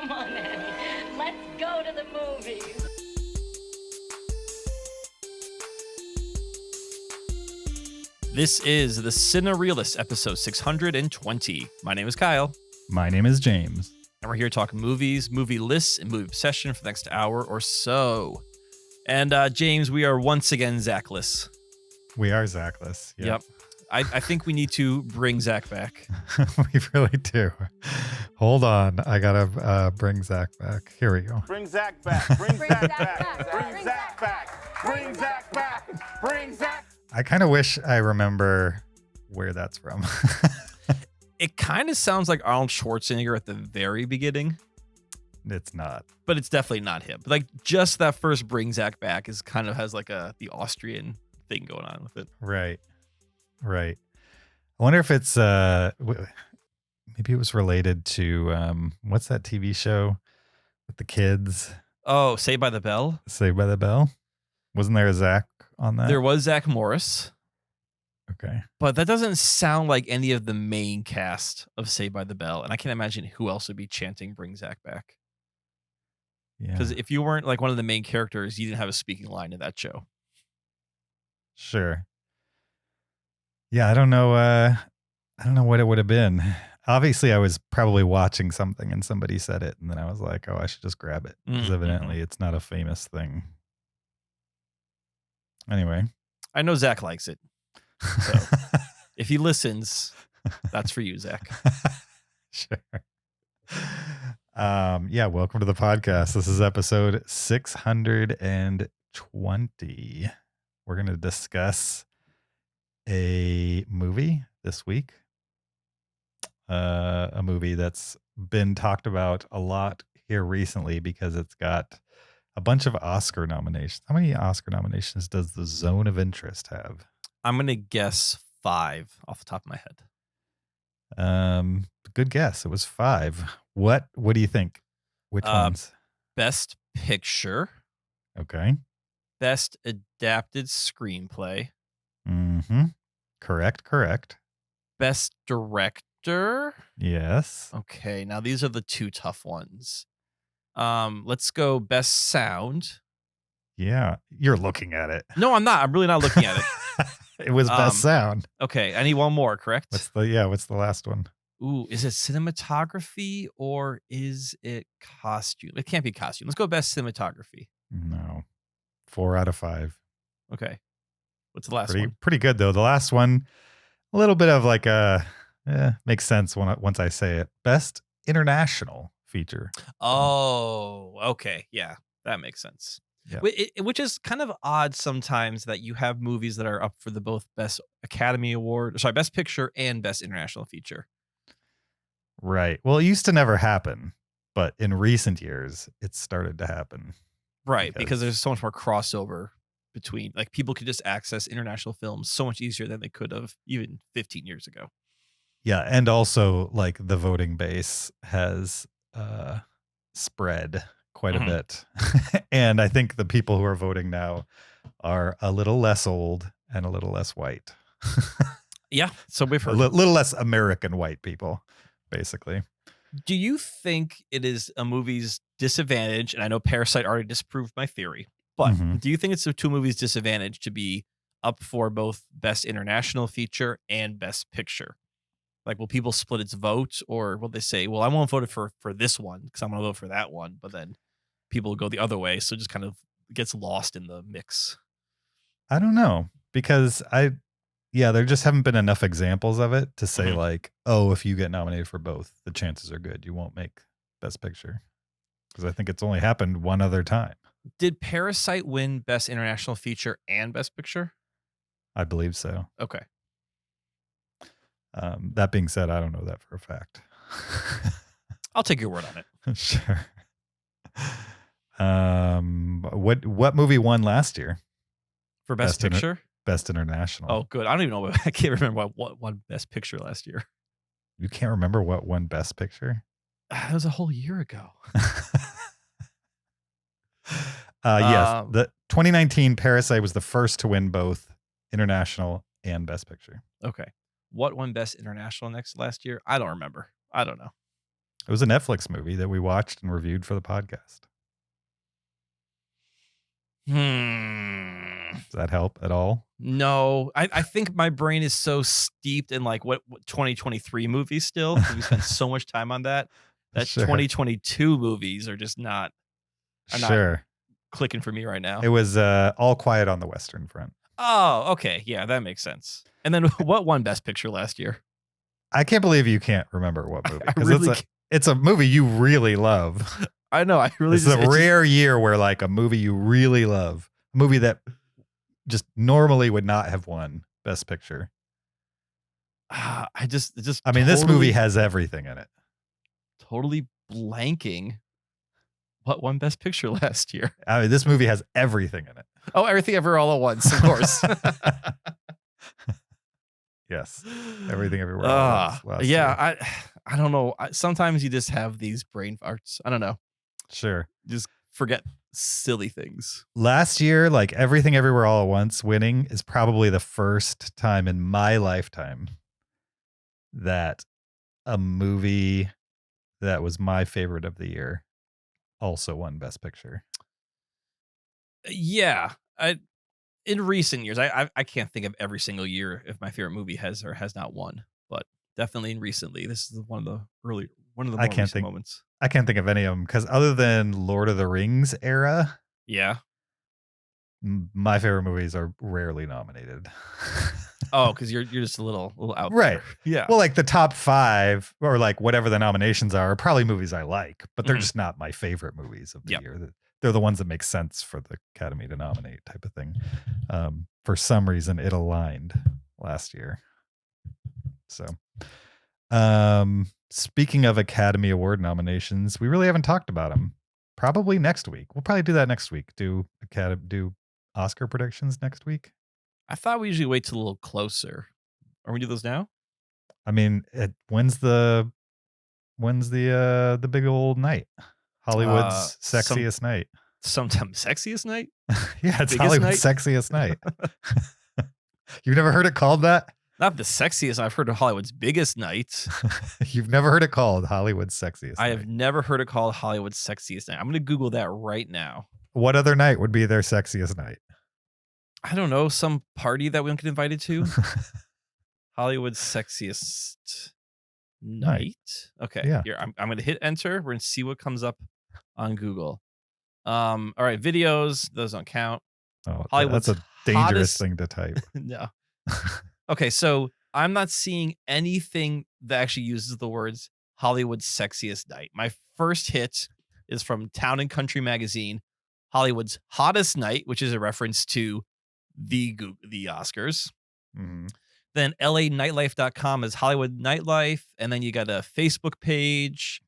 Come on, Annie. Let's go to the movies. This is the Cinereelists, episode 620. My name is Kyle. My name is James. And we're here to talk movies, movie lists, and movie obsession for the next hour or so. And James, we are once again Zachless. We are Zachless. Yep. I think we need to bring Zach back. We really do. Hold on. I got to bring Zach back. Here we go. Bring Zach back. Bring Zach back. Bring Zach back. Bring Zach back. Bring Zach. I kind of wish I remember where that's from. It kind of sounds like Arnold Schwarzenegger at the very beginning. It's not. But it's definitely not him. Like, just that first bring Zach back is kind of has like the Austrian thing going on with it. Right. I wonder if it's maybe it was related to what's that TV show with the kids? Oh, Saved by the Bell? Saved by the Bell? Wasn't there a Zach on that? There was Zach Morris. Okay. But that doesn't sound like any of the main cast of Saved by the Bell. And I can't imagine who else would be chanting bring Zach back. Yeah. Because if you weren't like one of the main characters, you didn't have a speaking line in that show. Sure. Yeah, I don't know what it would have been. Obviously, I was probably watching something and somebody said it, and then I was like, "Oh, I should just grab it," because evidently it's not a famous thing. Anyway, I know Zach likes it, so if he listens, that's for you, Zach. Sure. Yeah, welcome to the podcast. This is episode 620. We're going to discuss a movie this week. A movie that's been talked about a lot here recently because it's got a bunch of Oscar nominations. How many Oscar nominations does The Zone of Interest have? I'm going to guess 5 off the top of my head. Good guess. It was 5. What do you think? Which ones? Best Picture. Okay. Best Adapted Screenplay. Mm-hmm. Correct. Best Director. Yes. Okay, now these are the 2 tough ones. Let's go Best Sound. Yeah, you're looking at it. No, I'm not. I'm really not looking at it. It was Best Sound. Okay, I need one more, correct? What's the last one? Ooh, is it cinematography or is it costume? It can't be costume. Let's go Best Cinematography. No. 4 out of 5. Okay. What's the last one? Pretty good though. The last one, a little bit of like makes sense once I say it. Best International Feature. Oh, okay. Yeah, that makes sense. Yeah. Which is kind of odd sometimes that you have movies that are up for the both Best Academy Award, Best Picture and Best International Feature. Right. Well, it used to never happen, but in recent years, it's started to happen. Right, because there's so much more crossover between, like, people could just access international films so much easier than they could have even 15 years ago. Yeah, and also like the voting base has spread quite a bit. And I think the people who are voting now are a little less old and a little less white. Yeah, so we've heard. A little less American white people, basically. Do you think it is a movie's disadvantage? And I know Parasite already disproved my theory, but do you think it's a 2 movies disadvantage to be up for both Best International Feature and Best Picture? Like, will people split its vote, or will they say, well, I won't vote for this one because I'm going to vote for that one, but then people go the other way, so it just kind of gets lost in the mix? I don't know, because there just haven't been enough examples of it to say like, oh, if you get nominated for both, the chances are good you won't make Best Picture. Because I think it's only happened one other time. Did Parasite win Best International Feature and Best Picture? I believe so. Okay. That being said, I don't know that for a fact. I'll take your word on it. Sure. What movie won last year For Best Picture? Best International. Oh, good. I don't even know. I can't remember what won Best Picture last year. You can't remember what won Best Picture? That was a whole year ago. Yes. The 2019 Parasite was the first to win both International and Best Picture. Okay. What won Best International last year? I don't remember. I don't know. It was a Netflix movie that we watched and reviewed for the podcast. Does that help at all? No, I think my brain is so steeped in like what 2023 movies still. We spent so much time on that Sure. 2022 movies are just not Sure. clicking for me right now. It was All Quiet on the Western Front. Oh, okay. Yeah, that makes sense. And then what won Best Picture last year? I can't believe you can't remember what movie. I Because really it's a movie you really love. I know. I really It's a rare year where like a movie you really love, a movie that just normally would not have won Best Picture. I mean, this movie has everything in it. Totally blanking. What won Best Picture last year? I mean, this movie has everything in it. Oh, Everything Ever All at Once, of course. Yes, Everything Everywhere All at Once last yeah, year. I don't know. Sometimes you just have these brain farts. I don't know. Sure. Just forget silly things. Last year, like Everything Everywhere All at Once winning is probably the first time in my lifetime that a movie that was my favorite of the year also won Best Picture. Yeah. In recent years, I can't think of every single year if my favorite movie has or has not won, but definitely in recently, this is one of the more recent moments. I can't think of any of them because other than Lord of the Rings era, Yeah. my favorite movies are rarely nominated. Oh, because you're just a little out Right. there. Yeah. Well, like the top 5 or like whatever the nominations are probably movies I like, but they're just not my favorite movies of the year. They're the ones that make sense for the Academy to nominate type of thing. For some reason, it aligned last year. So, speaking of Academy Award nominations, we really haven't talked about them. Probably next week. We'll probably do that next week. Do Oscar predictions next week. I thought we usually wait till a little closer. Are we do those now? I mean, when's the big old night? Hollywood's sexiest night. Sometime sexiest night? Yeah, it's Biggest Hollywood's night? sexiest night. You've never heard it called that? Not the sexiest. I've heard of Hollywood's biggest night. You've never heard it called Hollywood's sexiest I night? have never heard it called Hollywood's sexiest night. I'm going to Google that right now. What other night would be their sexiest night? I don't know. Some party that we don't get invited to. Hollywood's sexiest night. Okay. Yeah. Here, I'm going to hit enter. We're going to see what comes up on Google. All right. Videos. Those don't count. Oh, Hollywood's that's a dangerous hottest- thing to type. No. Okay. So I'm not seeing anything that actually uses the words Hollywood's sexiest night. My first hit is from Town and Country magazine, Hollywood's hottest night, which is a reference to the Oscars. Mm-hmm. Then LAnightlife.com is Hollywood nightlife. And then you got a Facebook page,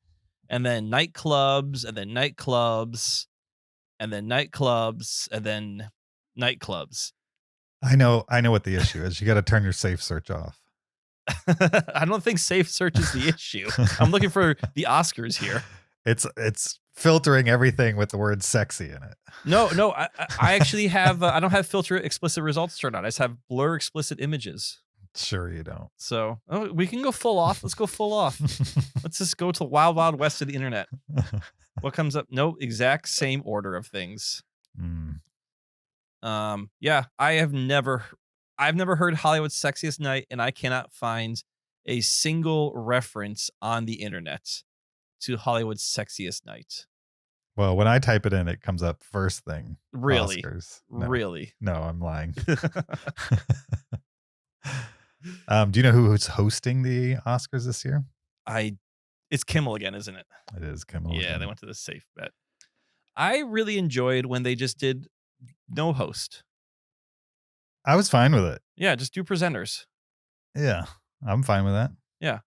and then nightclubs, and then nightclubs, and then nightclubs, and then nightclubs. I know what the issue is. You got to turn your safe search off. I don't think safe search is the issue. I'm looking for the Oscars here. It's filtering everything with the word sexy in it. No, I actually have, I don't have filter explicit results turned on. I just have blur explicit images. Sure you don't. So we can go full off. Let's go full off. Let's just go to the wild, wild west of the internet. What comes up? No, exact same order of things. Yeah, I've never heard Hollywood's sexiest night, and I cannot find a single reference on the internet to Hollywood's sexiest night. Well, when I type it in, it comes up first thing. Really? Oscars. No. Really? No, I'm lying. Do you know who's hosting the Oscars this year? It's Kimmel again, isn't it? It is Kimmel. Yeah, again. they went to the safe bet. I really enjoyed when they just did no host. I was fine with it. Yeah, just do presenters. Yeah, I'm fine with that. Yeah,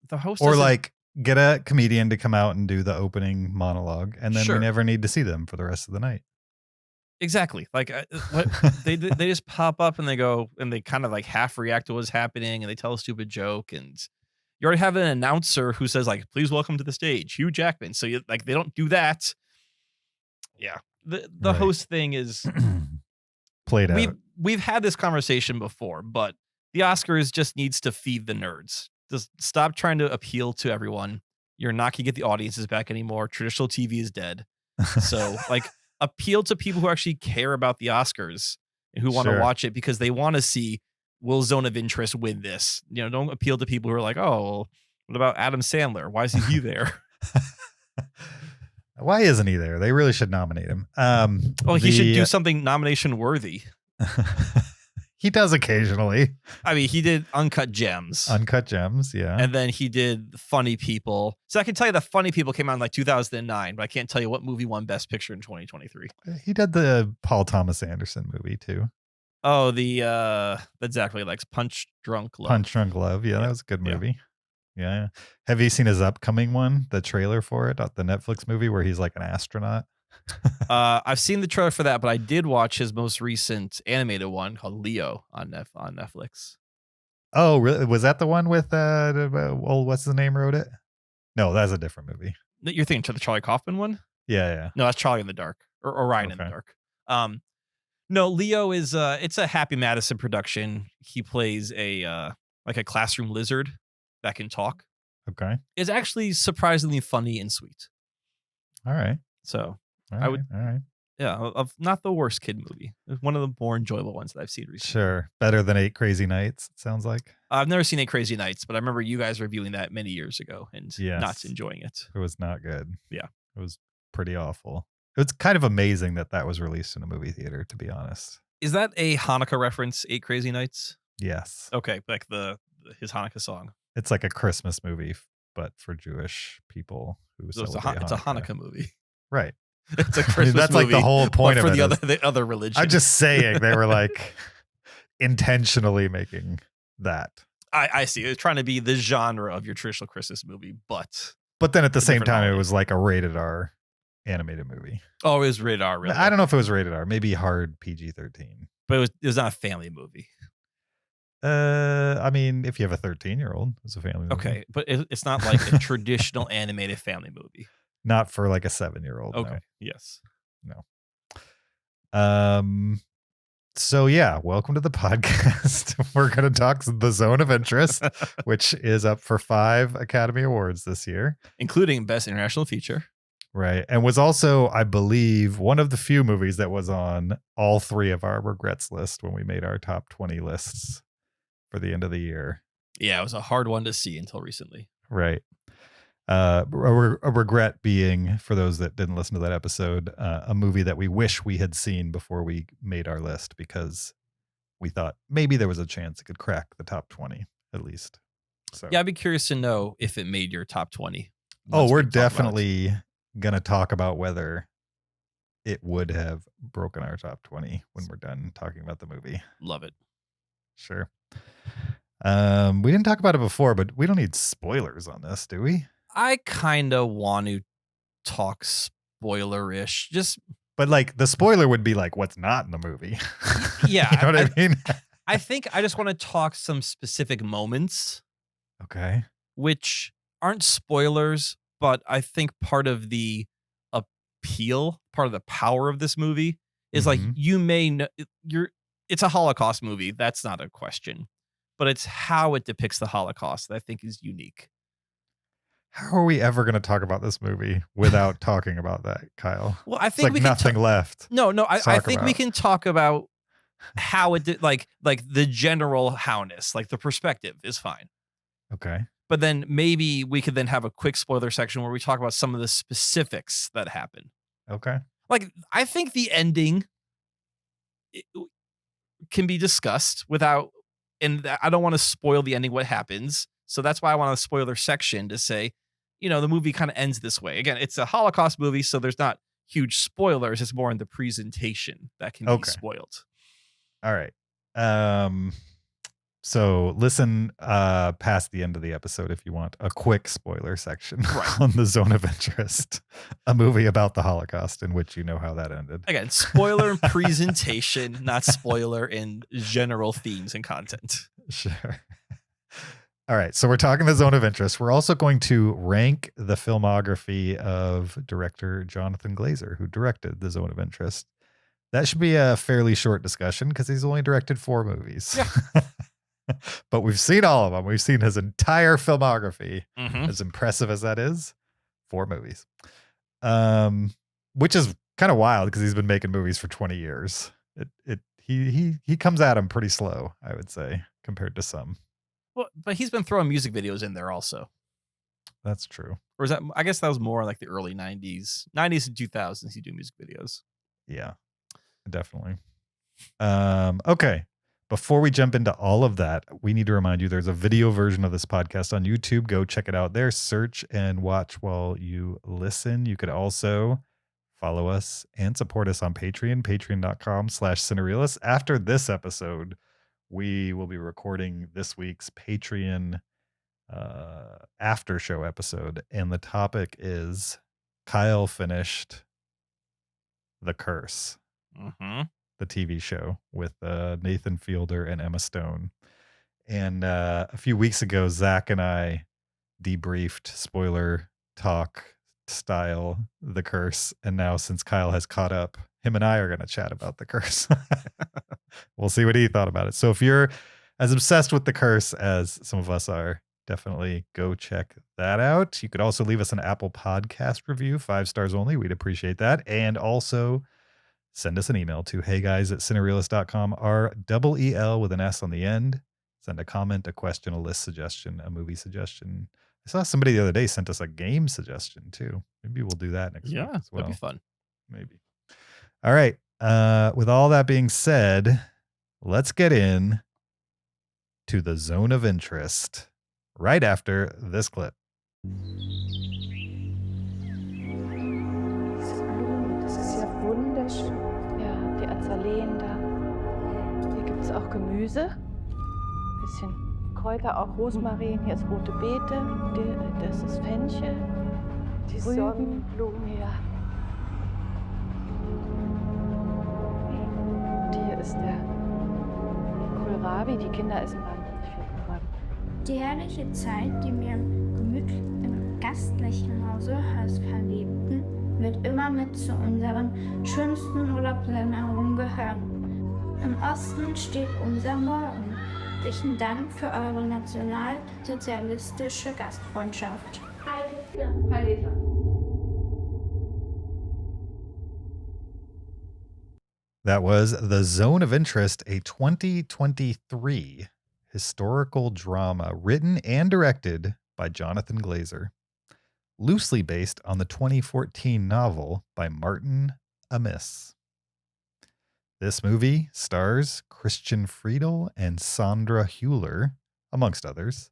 the host Or doesn't- like get a comedian to come out and do the opening monologue, and then Sure. we never need to see them for the rest of the night. Exactly. Like what they just pop up and they go and they kind of like half react to what's happening and they tell a stupid joke, and you already have an announcer who says like, "Please welcome to the stage, Hugh Jackman." So you like they don't do that. Yeah, the Right. host thing is Played out. we've had this conversation before, but the Oscars just needs to feed the nerds. Just stop trying to appeal to everyone You're not going to get the audiences back anymore. Traditional TV is dead. So like appeal to people who actually care about the Oscars and who want to watch it because they want to see, will Zone of Interest win this? Don't appeal to people who are like, oh, well, what about Adam Sandler? Why isn't he there? Why isn't he there? They really should nominate him. He should do something nomination worthy. He does occasionally. I mean, he did Uncut Gems. Uncut Gems, yeah. And then he did Funny People. So I can tell you the Funny People came out in like 2009, but I can't tell you what movie won Best Picture in 2023. He did the Paul Thomas Anderson movie too. Oh, that Zach really likes, Punch Drunk Love. Punch Drunk Love, yeah, that was a good movie. Yeah. Have you seen his upcoming one, the trailer for it, the Netflix movie where he's like an astronaut? I've seen the trailer for that, but I did watch his most recent animated one called Leo on Netflix. Oh, really? Was that the one with what's the name wrote it? No, that's a different movie. You're thinking to the Charlie Kaufman one? Yeah. No, that's Charlie in the Dark or Orion in the Dark. No, Leo is it's a Happy Madison production. He plays a classroom lizard that can talk. Okay. It's actually surprisingly funny and sweet. All right. So all right. Yeah, of not the worst kid movie. It's one of the more enjoyable ones that I've seen recently. Sure. Better than 8 Crazy Nights, it sounds like. I've never seen 8 Crazy Nights, but I remember you guys reviewing that many years ago and not enjoying it. It was not good. Yeah. It was pretty awful. It's kind of amazing that was released in a movie theater, to be honest. Is that a Hanukkah reference, 8 Crazy Nights? Yes. Okay, like his Hanukkah song. It's like a Christmas movie, but for Jewish people who celebrate it's a Hanukkah movie. Right. It's a Christmas that's movie. Like the whole point for of it. The other religion. I'm just saying they were like intentionally making that. I see. It's trying to be the genre of your traditional Christmas movie, but then at the same time, it was like a rated R animated movie. Oh, it was rated R, really? I don't know if it was rated R. Maybe hard PG-13. But it was not a family movie. I mean, if you have a 13-year-old, it's a family movie. Okay, but it's not like a traditional animated family movie. Not for like a 7-year-old. Okay. No. Yes. No. So yeah, welcome to the podcast. We're going to talk The Zone of Interest, which is up for 5 Academy Awards this year, including Best International Feature. Right. And was also, I believe, one of the few movies that was on all 3 of our regrets list when we made our top 20 lists for the end of the year. Yeah, it was a hard one to see until recently. Right. A regret being, for those that didn't listen to that episode, a movie that we wish we had seen before we made our list because we thought maybe there was a chance it could crack the top 20 at least. So yeah, I'd be curious to know if it made your top 20. Oh, we're definitely going to talk about whether it would have broken our top 20 when we're done talking about the movie. Love it. Sure. We didn't talk about it before, but we don't need spoilers on this, do we? I kind of want to talk spoiler-ish. But like the spoiler would be like what's not in the movie. Yeah. You know what I mean? I think I just want to talk some specific moments. Okay. Which aren't spoilers, but I think part of the appeal, part of the power of this movie is like you may know it's a Holocaust movie. That's not a question. But it's how it depicts the Holocaust that I think is unique. How are we ever going to talk about this movie without talking about that, Kyle? Well, I think it's like nothing left. No. I think we can talk about how it did, like the general howness, like the perspective is fine. Okay. But then maybe we could then have a quick spoiler section where we talk about some of the specifics that happen. Okay. Like I think the ending can be discussed without, and I don't want to spoil the ending, what happens. So that's why I want a spoiler section to say, the movie kind of ends this way. Again, it's a Holocaust movie, so there's not huge spoilers. It's more in the presentation that can be spoiled. All right. So listen past the end of the episode if you want a quick spoiler section on The Zone of Interest, a movie about the Holocaust in which you know how that ended. Again, spoiler in presentation, not spoiler in general themes and content. Sure. All right, so we're talking The Zone of Interest. We're also going to rank the filmography of director Jonathan Glazer, who directed The Zone of Interest. That should be a fairly short discussion because he's only directed 4 movies. Yeah. But we've seen all of them. We've seen his entire filmography. Mhm. As impressive as that is, 4 movies. Which is kind of wild because he's been making movies for 20 years. He comes at him pretty slow, I would say, compared to some. Well, but he's been throwing music videos in there also. That's true. Or is that, I guess that was more like the early 90s and 2000s. He do music videos. Yeah, definitely. Okay. Before we jump into all of that, we need to remind you there's a video version of this podcast on YouTube. Go check it out there. Search and watch while you listen. You could also follow us and support us on Patreon, patreon.com/Cinereelists. After this episode, we will be recording this week's Patreon after show episode. And the topic is Kyle finished The Curse. Mm-hmm. The TV show with Nathan Fielder and Emma Stone. And a few weeks ago, Zach and I debriefed, spoiler talk style, The Curse. And now since Kyle has caught up, him and I are going to chat about The Curse. We'll see what he thought about it. So if you're as obsessed with The Curse as some of us are, definitely go check that out. You could also leave us an Apple Podcast review, 5 stars only. We'd appreciate that. And also send us an email to heyguys@cinereelists.com, REEL with an S on the end. Send a comment, a question, a list suggestion, a movie suggestion. I saw somebody the other day sent us a game suggestion too. Maybe we'll do that next week as well. That'd be fun. Maybe. All right. With all that being said, let's get in to the zone of interest right after this clip. Das ist ja wunderschön. Ja, die Azaleen da. Hier gibt es auch Gemüse. Bisschen Kräuter, auch Rosmarin. Hier ist rote Beete. Das ist Fenchel. Die Sonnenblumen. Ja. Und hier ist der Kohlrabi. Die Kinder essen wahnsinnig viel Kohlrabi. Die herrliche Zeit, die wir im gastlichen Hause als Verliebten wird immer mit zu unseren schönsten Urlaubserinnerungen gehören. Im Osten steht unser Morgen. Herzlichen Dank für eure nationalsozialistische Gastfreundschaft. That was The Zone of Interest, a 2023 historical drama written and directed by Jonathan Glazer, loosely based on the 2014 novel by Martin Amis. This movie stars Christian Friedel and Sandra Hüller, amongst others.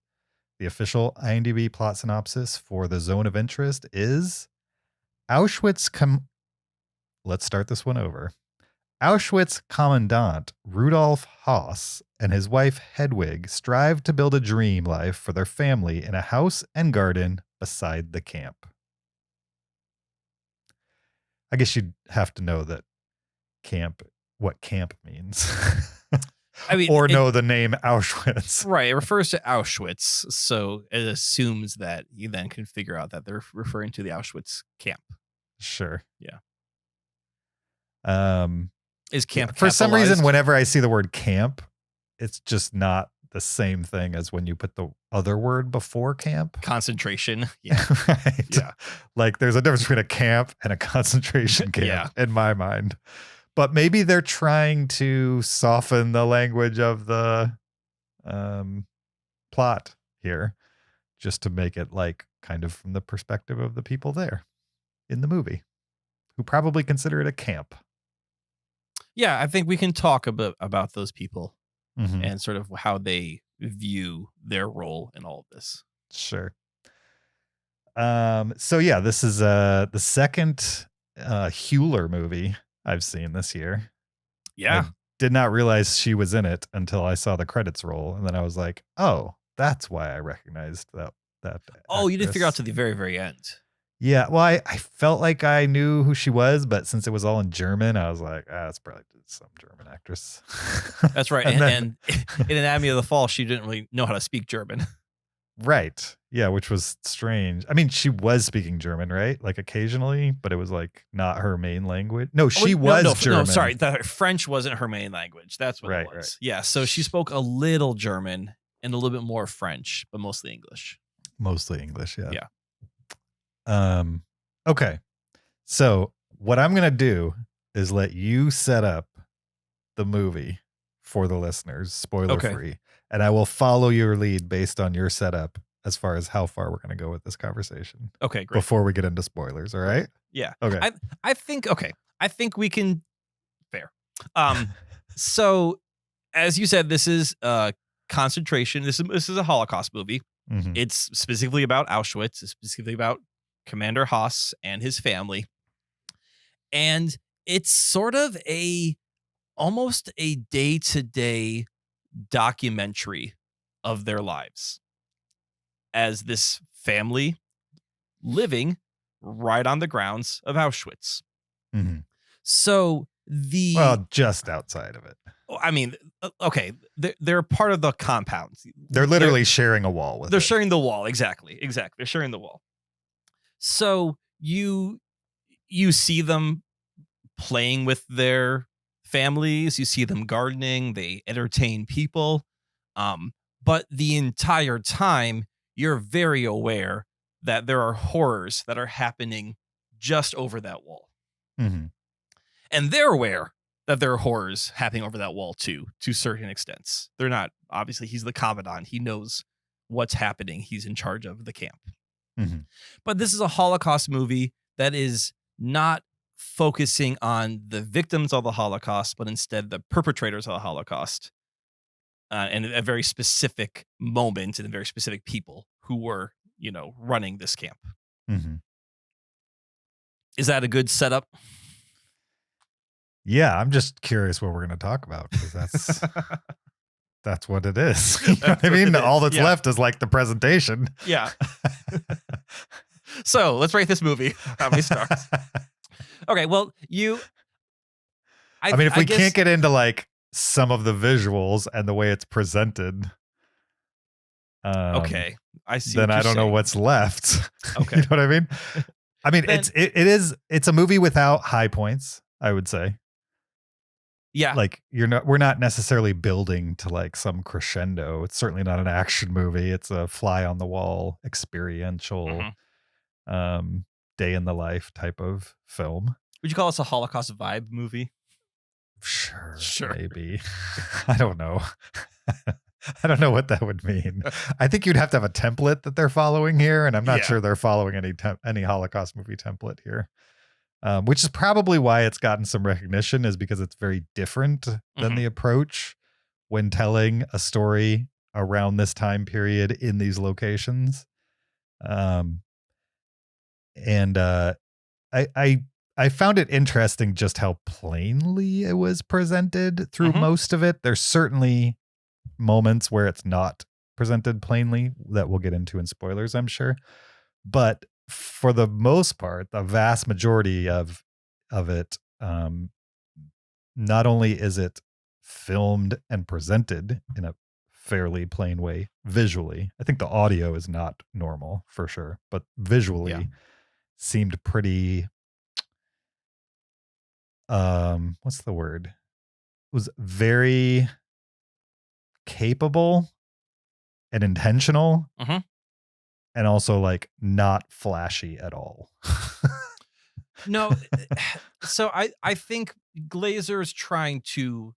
The official IMDb plot synopsis for The Zone of Interest is Let's start this one over. Auschwitz Commandant Rudolf Haas and his wife Hedwig strive to build a dream life for their family in a house and garden beside the camp. I guess you'd have to know that what camp means. I mean, or know the name Auschwitz. Right. It refers to Auschwitz. So it assumes that you then can figure out that they're referring to the Auschwitz camp. Sure. Yeah. Is camp for some capitalized? reason, whenever I see the word camp, it's just not the same thing as when you put the other word before camp. Concentration. Yeah. Right. Yeah. Like there's a difference between a camp and a concentration camp in my mind. But maybe they're trying to soften the language of the plot here just to make it like kind of from the perspective of the people there in the movie who probably consider it a camp. Yeah, I think we can talk about those people Mm-hmm. and sort of how they view their role in all of this. Sure. So yeah, this is the second Hüller movie I've seen this year. Yeah. I did not realize she was in it until I saw the credits roll, and then I was like, "Oh, that's why I recognized that." Oh, you didn't figure out actress. to the very, very end. Yeah, well, I felt like I knew who she was, but since it was all in German, I was like, it's probably some German actress. That's right. And in Anatomy of the Fall, she didn't really know how to speak German. Right. Yeah, which was strange. I mean, she was speaking German, right? Like occasionally, but it was like not her main language. No, she was German. No, sorry. French wasn't her main language. That's what it was. Right. Yeah. So she spoke a little German and a little bit more French, but mostly English. Mostly English, yeah. Yeah. Okay. So what I'm going to do is let you set up the movie for the listeners, spoiler free. And I will follow your lead based on your setup as far as how far we're going to go with this conversation. Okay, great. Before we get into spoilers, all right? Yeah. Okay. I think we can fair. So as you said, this is concentration. This is a Holocaust movie. Mm-hmm. It's specifically about Auschwitz. It's specifically about Commander Haas and his family. And it's sort of almost a day-to-day documentary of their lives as this family living right on the grounds of Auschwitz. Mm-hmm. So just outside of it. I mean, okay, they're part of the compound. They're literally sharing a wall with They're sharing the wall. Exactly. They're sharing the wall. So you see them playing with their families, you see them gardening, they entertain people. But the entire time, you're very aware that there are horrors that are happening just over that wall. Mm-hmm. And they're aware that there are horrors happening over that wall too, to certain extents. They're not, obviously, he's the commandant. He knows what's happening. He's in charge of the camp. Mm-hmm. But this is a Holocaust movie that is not focusing on the victims of the Holocaust, but instead the perpetrators of the Holocaust, and a very specific moment and very specific people who were, running this camp. Mm-hmm. Is that a good setup? Yeah, I'm just curious what we're going to talk about, because that's what it is. You know what I mean? All that's left is like the presentation. Yeah. So let's rate this movie. How many stars? Okay, well, I mean, if we can't get into like some of the visuals and the way it's presented, okay, I see. Then I don't know what's left. Okay, you know what I mean? I mean, it's a movie without high points, I would say. Yeah, like we're not necessarily building to like some crescendo. It's certainly not an action movie. It's a fly on the wall, experiential, day in the life type of film. Would you call this a Holocaust vibe movie? Sure. Maybe. I don't know. I don't know what that would mean. I think you'd have to have a template that they're following here, and I'm not sure they're following any Holocaust movie template here. Which is probably why it's gotten some recognition, is because it's very different than the approach when telling a story around this time period in these locations. I found it interesting just how plainly it was presented through most of it. There's certainly moments where it's not presented plainly that we'll get into in spoilers, I'm sure. But for the most part, the vast majority of it, not only is it filmed and presented in a fairly plain way visually. I think the audio is not normal for sure, but visually seemed pretty, what's the word? It was very capable and intentional. And also like not flashy at all. No. So I think Glazer is trying to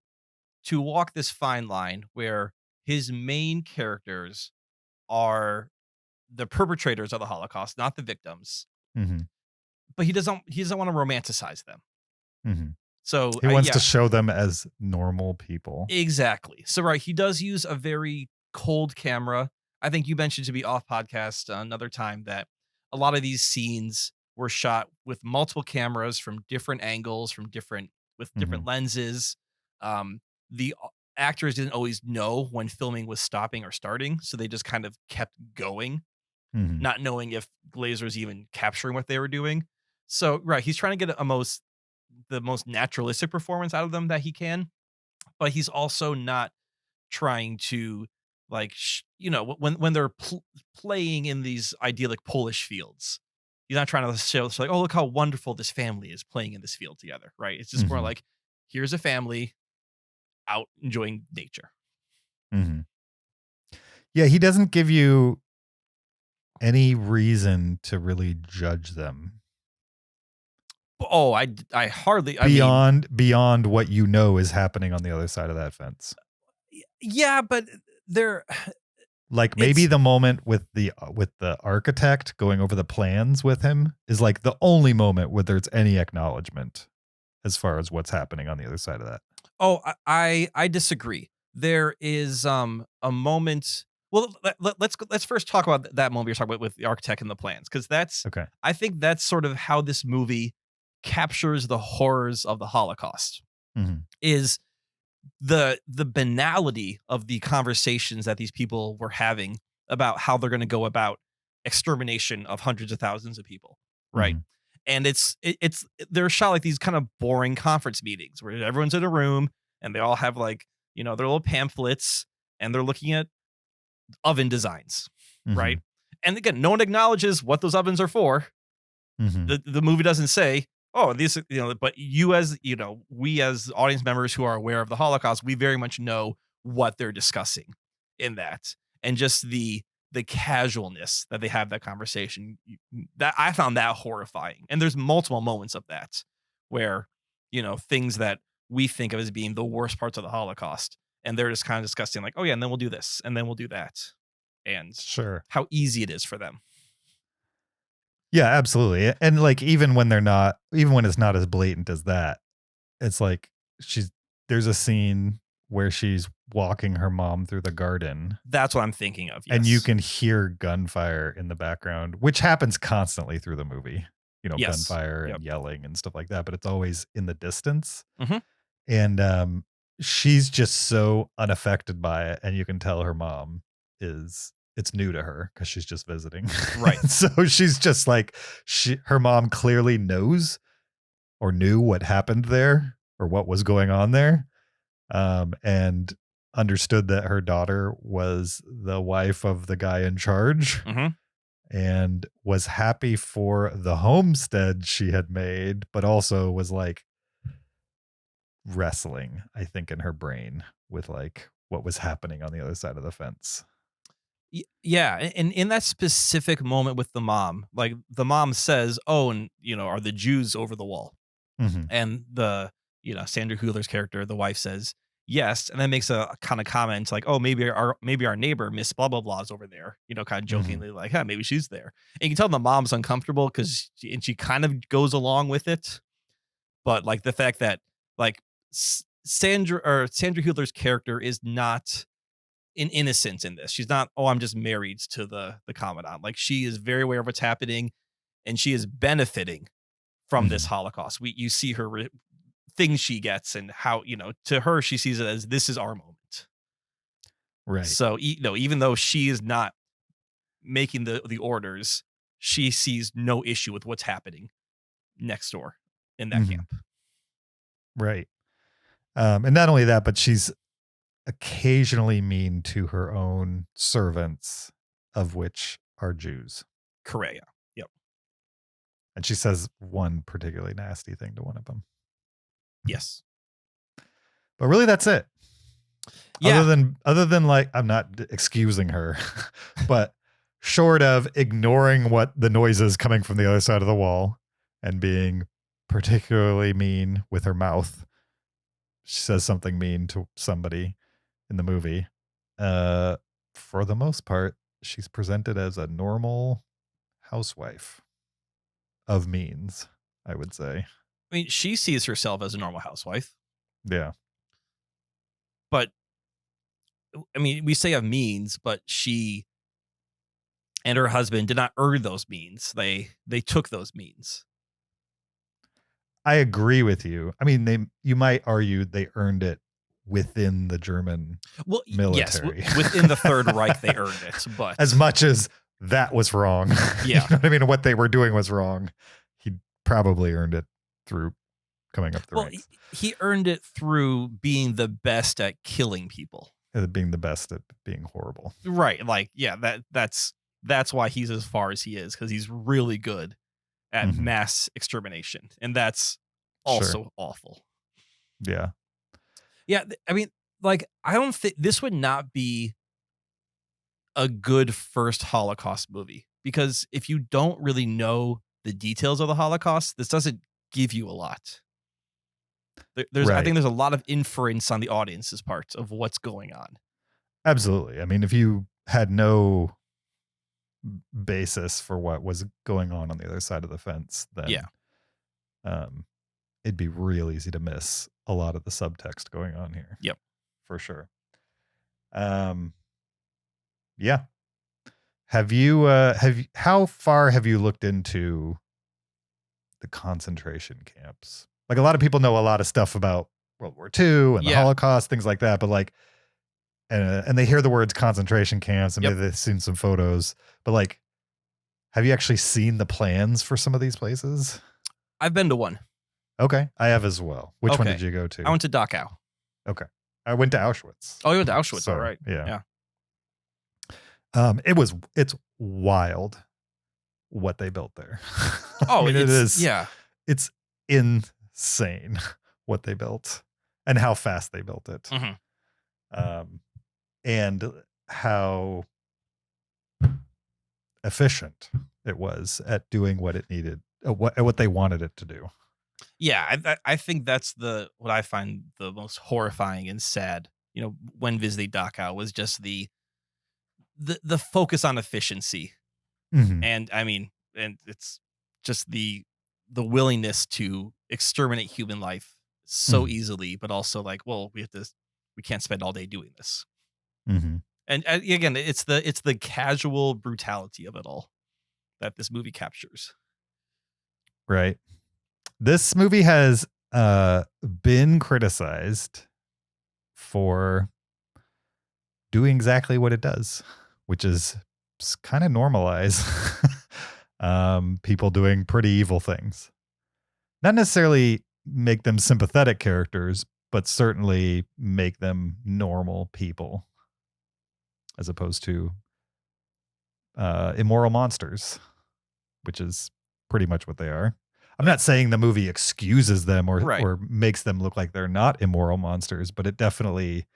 walk this fine line where his main characters are the perpetrators of the Holocaust, not the victims. But he doesn't want to romanticize them. So he wants to show them as normal people. Exactly. So he does use a very cold camera. I think you mentioned to me off podcast another time that a lot of these scenes were shot with multiple cameras from different angles, with different lenses. The actors didn't always know when filming was stopping or starting, so they just kind of kept going, not knowing if Glazer's even capturing what they were doing. So he's trying to get the most naturalistic performance out of them that he can, but he's also not trying to like when they're playing in these idyllic Polish fields. He's not trying to show like, oh, look how wonderful this family is playing in this field together, right? It's just more like, here's a family out enjoying nature. Yeah, he doesn't give you any reason to really judge them. Oh, I hardly beyond what you know is happening on the other side of that fence. Yeah, but they're like maybe the moment with the architect going over the plans with him is like the only moment where there's any acknowledgement as far as what's happening on the other side of that. Oh, I disagree. There is a moment. Well, let's first talk about that moment you're talking about with the architect and the plans, because that's okay. I think that's sort of how this movie captures the horrors of the Holocaust. Is the banality of the conversations that these people were having about how they're going to go about extermination of hundreds of thousands of people, right? And they're shot like these kind of boring conference meetings where everyone's in a room and they all have like, their little pamphlets and they're looking at oven designs, right? And again, no one acknowledges what those ovens are for. The movie doesn't say, oh, these, but we as audience members who are aware of the Holocaust, we very much know what they're discussing in that. And just the casualness that they have that conversation, that I found that horrifying. And there's multiple moments of that where, things that we think of as being the worst parts of the Holocaust, and they're just kind of discussing like, oh yeah, and then we'll do this, and then we'll do that. And sure, how easy it is for them. Yeah, absolutely. And like, even when it's not as blatant as that, it's like there's a scene where she's walking her mom through the garden. That's what I'm thinking of. Yes. And you can hear gunfire in the background, which happens constantly through the movie, gunfire and yelling and stuff like that, but it's always in the distance. And she's just so unaffected by it. And you can tell her mom it's new to her because she's just visiting. Right. So she's just like, her mom clearly knows or knew what happened there or what was going on there. And understood that her daughter was the wife of the guy in charge and was happy for the homestead she had made, but also was like wrestling, I think, in her brain with like what was happening on the other side of the fence. Yeah, and in that specific moment with the mom, like the mom says, "Oh, and are the Jews over the wall?" And the Sandra Hüller's character, the wife, says yes, and then makes a kind of comment like, "Oh, maybe our neighbor Miss blah blah blah is over there," kind of jokingly like, "Huh, maybe she's there." And you can tell the mom's uncomfortable because she kind of goes along with it, but like the fact that like Sandra Hüller's character is not in innocence in this. She's not, oh, I'm just married to the commandant. Like, she is very aware of what's happening and she is benefiting from this Holocaust. You see her things she gets and how, to her, she sees it as this is our moment. Right. So, even though she is not making the orders, she sees no issue with what's happening next door in that camp. Right. And not only that, but she's occasionally mean to her own servants, of which are Jews. Correct. Yep. And she says one particularly nasty thing to one of them. Yes. But really, that's it. Yeah. Other than like, I'm not excusing her, but short of ignoring what the noises coming from the other side of the wall and being particularly mean with her mouth. She says something mean to somebody in the movie. For the most part, she's presented as a normal housewife of means, I would say. I mean, she sees herself as a normal housewife. Yeah. But, I mean, we say of means, but she and her husband did not earn those means. They took those means. I agree with you. I mean, you might argue they earned it within the German military. Yes, within the Third Reich, they earned it. But as much as that was wrong, yeah, you know what I mean? What they were doing was wrong. He probably earned it through coming up the ranks. He earned it through being the best at killing people. being the best at being horrible. Right. Like, yeah, that's why he's as far as he is, because he's really good at mass extermination. And that's also awful. Yeah. Yeah. I mean, like, I don't think this would not be a good first Holocaust movie, because if you don't really know the details of the Holocaust, this doesn't give you a lot. I think there's a lot of inference on the audience's part of what's going on. Absolutely. I mean, if you had no basis for what was going on the other side of the fence, then it'd be real easy to miss a lot of the subtext going on here. Yep. For sure. Yeah. How far have you looked into the concentration camps? Like, a lot of people know a lot of stuff about World War II and the Holocaust, things like that, but like, and they hear the words concentration camps and maybe they've seen some photos, but like, have you actually seen the plans for some of these places? I've been to one. Okay. I have as well. Which one did you go to? I went to Dachau. Okay. I went to Auschwitz. Oh, you went to Auschwitz. So, all right. Yeah. It's wild what they built there. Oh, I mean, it is. Yeah. It's insane what they built and how fast they built it. And how efficient it was at doing what it needed, what they wanted it to do. Yeah, I think that's what I find the most horrifying and sad, when visiting Dachau, was just the focus on efficiency. And I mean, and it's just the willingness to exterminate human life so easily, but also like, well, we can't spend all day doing this. And again, it's the casual brutality of it all that this movie captures. Right. This movie has been criticized for doing exactly what it does, which is kind of normalize people doing pretty evil things. Not necessarily make them sympathetic characters, but certainly make them normal people, as opposed to immoral monsters, which is pretty much what they are. I'm not saying the movie excuses them or makes them look like they're not immoral monsters, but it definitely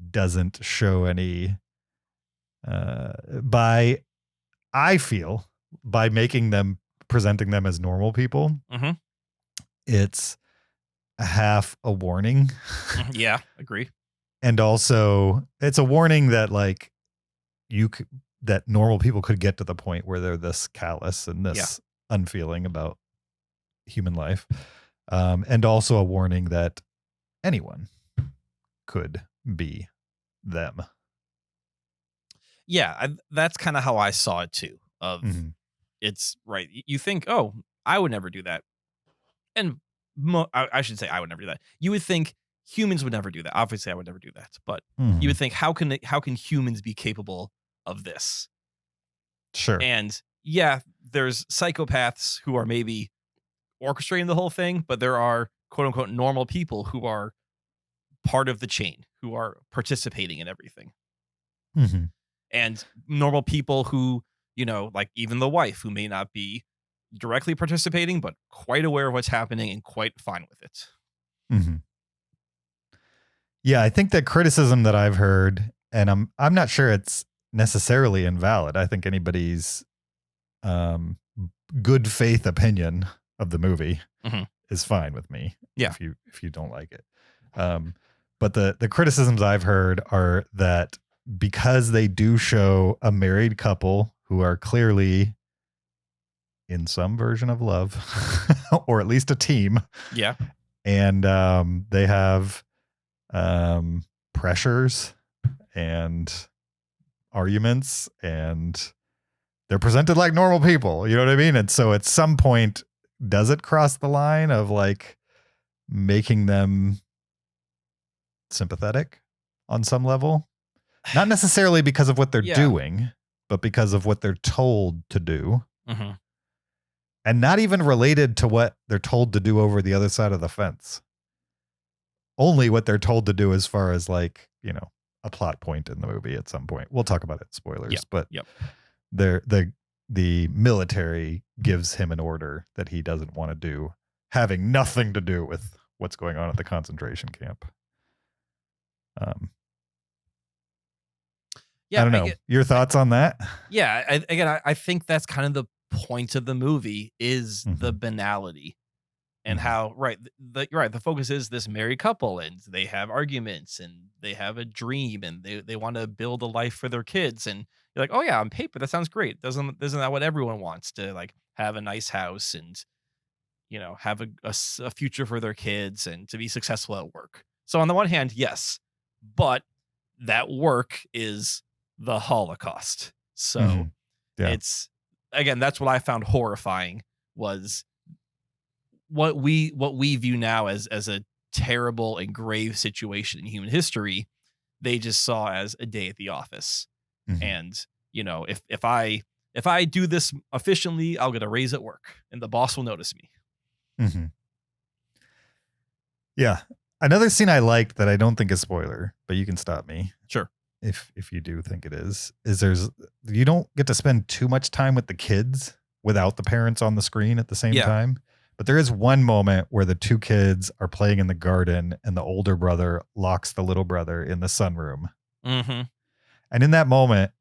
doesn't show any by presenting them as normal people. It's a half a warning. Yeah, agree. And also it's a warning that like that normal people could get to the point where they're this callous and this unfeeling about human life. And also a warning that anyone could be them. Yeah, that's kind of how I saw it too. It's right. You think, oh, I would never do that. And I should say I would never do that. You would think humans would never do that. Obviously, I would never do that. But you would think, how can humans be capable of this? Sure. And yeah, there's psychopaths who are maybe orchestrating the whole thing, but there are quote unquote normal people who are part of the chain, who are participating in everything. And normal people who, like even the wife, who may not be directly participating, but quite aware of what's happening and quite fine with it. Yeah, I think the criticism that I've heard, and I'm not sure it's necessarily invalid. I think anybody's good faith opinion of the movie is fine with me. Yeah. If you don't like it. But the criticisms I've heard are that because they do show a married couple who are clearly in some version of love, or at least a team. Yeah. And they have pressures and arguments, and they're presented like normal people. You know what I mean? And so at some point, does it cross the line of like making them sympathetic on some level? Not necessarily because of what they're doing, but because of what they're told to do. And not even related to what they're told to do over the other side of the fence. Only what they're told to do as far as like, a plot point in the movie at some point. We'll talk about it, spoilers, Yep, but yep. the military gives him an order that he doesn't want to do, having nothing to do with what's going on at the concentration camp. Yeah, I don't know. Your thoughts on that? Yeah, I think that's kind of the point of the movie is the banality and how the focus is this married couple and they have arguments and they have a dream and they want to build a life for their kids, and you're like, oh yeah, on paper that sounds great. Isn't that what everyone wants, to like have a nice house and have a future for their kids and to be successful at work? So on the one hand, yes, but that work is the Holocaust. So it's, again, that's what I found horrifying, was what we view now as a terrible and grave situation in human history. They just saw as a day at the office. And if I do this efficiently, I'll get a raise at work and the boss will notice me. Yeah. Another scene I liked that I don't think is spoiler, but you can stop me. Sure. If you do think it is you don't get to spend too much time with the kids without the parents on the screen at the same time. But there is one moment where the two kids are playing in the garden and the older brother locks the little brother in the sunroom. And in that moment,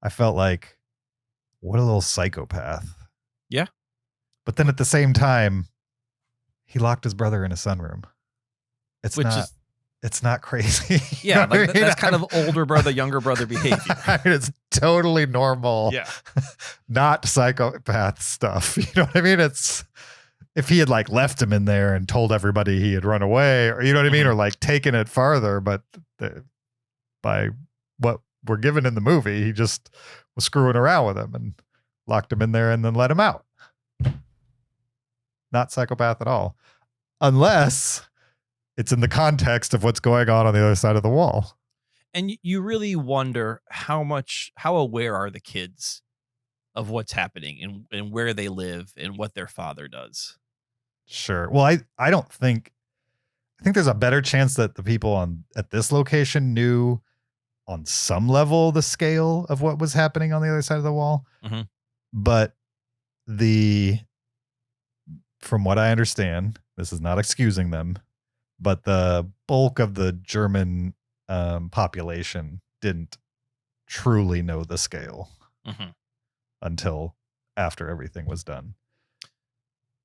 I felt like, what a little psychopath. Yeah. But then at the same he locked his brother in a sunroom. It's not crazy. Yeah, like that's kind of older brother, younger brother behavior. It's totally normal. Yeah. Not psychopath stuff. You know what I mean? It's if he had like left him in there and told everybody he had run away, or you know what I mean? Or like taken it farther, but by what we're given in the movie, he just was screwing around with him and locked him in there and then let him out. Not psychopath at all. Unless it's in the context of what's going on the other side of the wall. And you really wonder how aware are the kids of what's happening and where they live and what their father does. Sure. Well, I think there's a better chance that the people at this location knew on some level the scale of what was happening on the other side of the wall. But from what I understand, this is not excusing them, but the bulk of the German population didn't truly know the scale until after everything was done.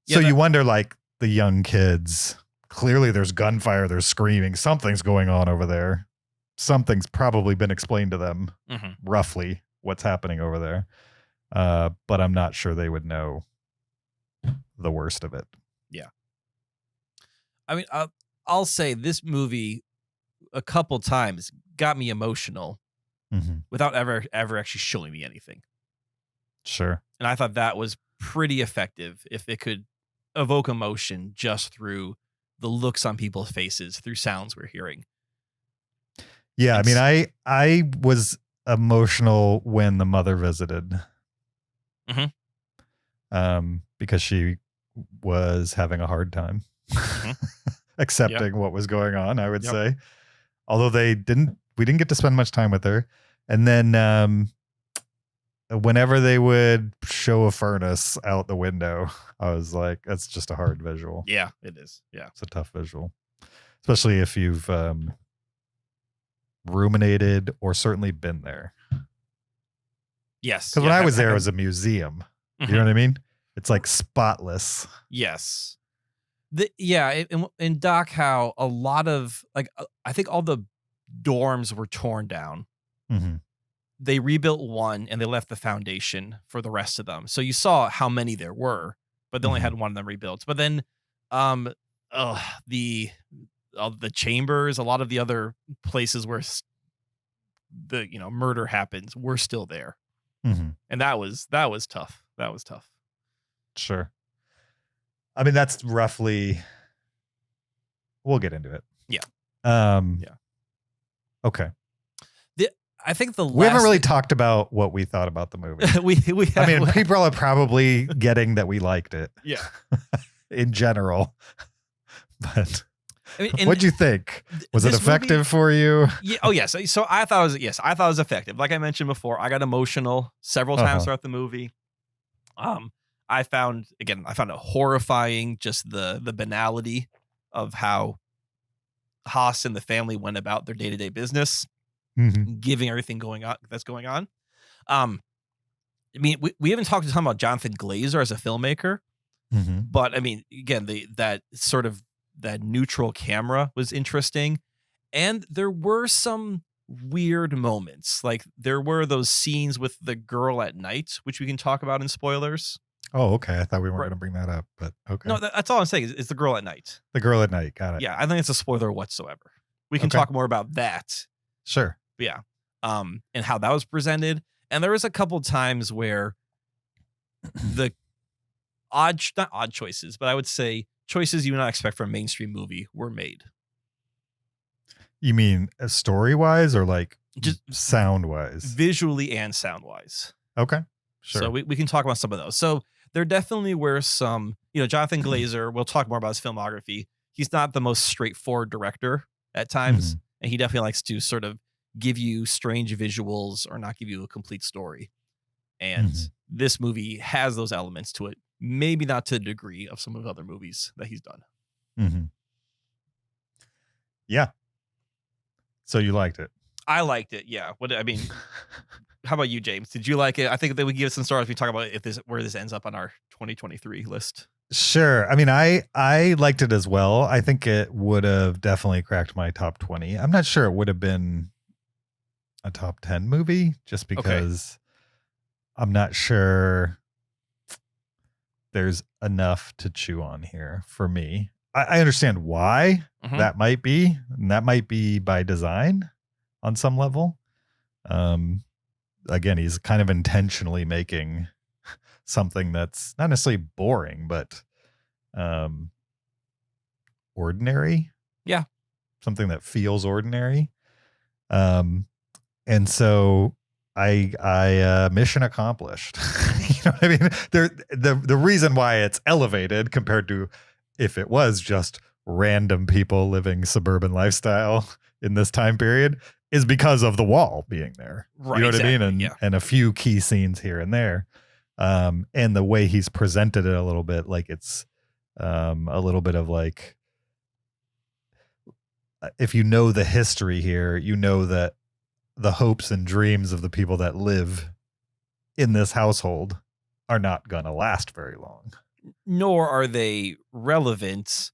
So you wonder, like, the young kids, clearly there's gunfire, there's screaming, something's going on over there. Something's probably been explained to them roughly what's happening over there. But I'm not sure they would know the worst of it. Yeah. I mean, I'll say this movie a couple times got me emotional without ever actually showing me anything. Sure. And I thought that was pretty effective if it could evoke emotion just through the looks on people's faces, through sounds we're hearing. Yeah, I mean, I was emotional when the mother visited. Because she was having a hard time accepting what was going on, I would say. Although we didn't get to spend much time with her. And then whenever they would show a furnace out the window, I was like, that's just a hard visual. Yeah, it is. Yeah. It's a tough visual. Especially if you've ruminated or certainly been there. Yes. Because when I was there, it was a museum. You know what I mean? It's like spotless. Yes. In Dachau, a lot of, like, I think all the dorms were torn down. They rebuilt one and they left the foundation for the rest of them. So you saw how many there were, but they only had one of them rebuilt. But then the chambers, a lot of the other places where the murder happens were still there. And that was tough. That was tough. Sure. I mean, that's roughly, we'll get into it. Yeah. Okay. I think we haven't really talked about what we thought about the movie. I mean, people are probably getting that we liked it. Yeah. In general. But I mean, What'd you think? Was it effective for you? Yeah. Oh, yes. So I thought I thought it was effective. Like I mentioned before, I got emotional several times throughout the movie. I found it horrifying, just the banality of how Haas and the family went about their day-to-day business, giving everything that's going on. I mean, we haven't talked a ton about Jonathan Glazer as a filmmaker, but I mean, again, that neutral camera was interesting, and there were some weird moments. Like there were those scenes with the girl at night, which we can talk about in spoilers. Oh, okay. I thought we weren't going to bring that up, but okay. No, that's all I'm saying is the girl at night. The girl at night. Got it. Yeah, I think it's a spoiler whatsoever. We can talk more about that. Sure. But yeah. And how that was presented. And there was a couple times where the not odd choices, but I would say choices you would not expect from a mainstream movie were made. You mean story-wise or like just sound-wise? Visually and sound-wise. Okay. Sure. So we can talk about some of those. So there definitely were some, Jonathan Glazer, we'll talk more about his filmography. He's not the most straightforward director at times, and he definitely likes to sort of give you strange visuals or not give you a complete story. And this movie has those elements to it, maybe not to the degree of some of the other movies that he's done. Yeah. So you liked it? I liked it, yeah. How about you, James? Did you like it? I think that we give it some stars if we talk about where this ends up on our 2023 list. Sure. I mean, I liked it as well. I think it would have definitely cracked my top 20. I'm not sure it would have been a top 10 movie just because I'm not sure there's enough to chew on here for me. I understand why that might be, and that might be by design on some level. Again, he's kind of intentionally making something that's not necessarily boring, but ordinary. Yeah. Something that feels ordinary. And so I mission accomplished. You know what I mean? The reason why it's elevated compared to if it was just random people living suburban lifestyle in this time period is because of the wall being there. Right, you know what I mean? And a few key scenes here and there. And the way he's presented it a little bit, like it's a little bit of like, if you know the history here, you know that the hopes and dreams of the people that live in this household are not going to last very long. Nor are they relevant,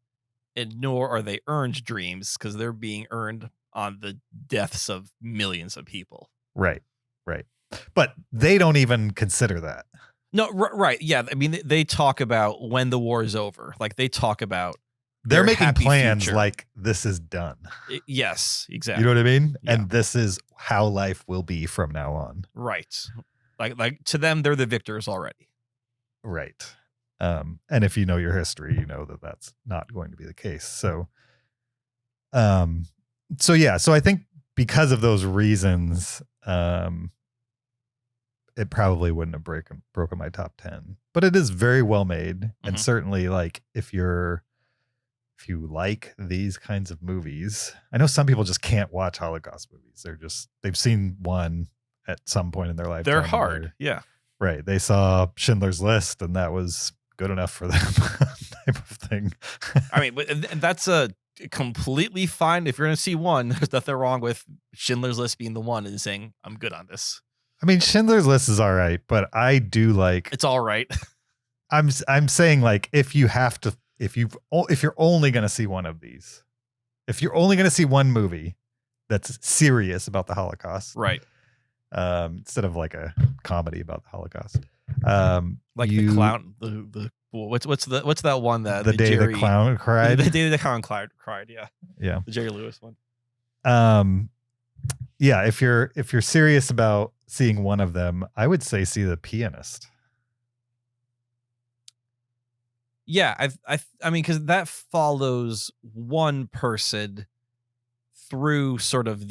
and nor are they earned dreams, because they're being earned on the deaths of millions of people. Right. But they don't even consider that. No, right. Yeah. I mean, they talk about when the war is over. Like they talk about they're making plans future. Like this is done. Yes, exactly. You know what I mean? Yeah. And this is how life will be from now on. Right. Like to them, they're the victors already. Right. And if you know your history, you know that that's not going to be the case. So I think because of those reasons, it probably wouldn't have broken my top 10, but it is very well made. And certainly like if you like these kinds of movies, I know some people just can't watch Holocaust movies. They've seen one at some point in their life. They're hard. Yeah. Right. They saw Schindler's List and that was good enough for them type of thing. I mean, that's a completely fine. If you're going to see one, there's nothing wrong with Schindler's List being the one and saying, I'm good on this. I mean, Schindler's List is all right, but I do like, it's all right. I'm saying like, if you're only going to see one of these, if you're only going to see one movie that's serious about the Holocaust, right. Instead of like a comedy about the Holocaust, like the clown, what's that one that the day the clown cried, the day the clown cried. Yeah. The Jerry Lewis one. Yeah. If you're serious about seeing one of them, I would say see The Pianist. Yeah. I mean, cause that follows one person through sort of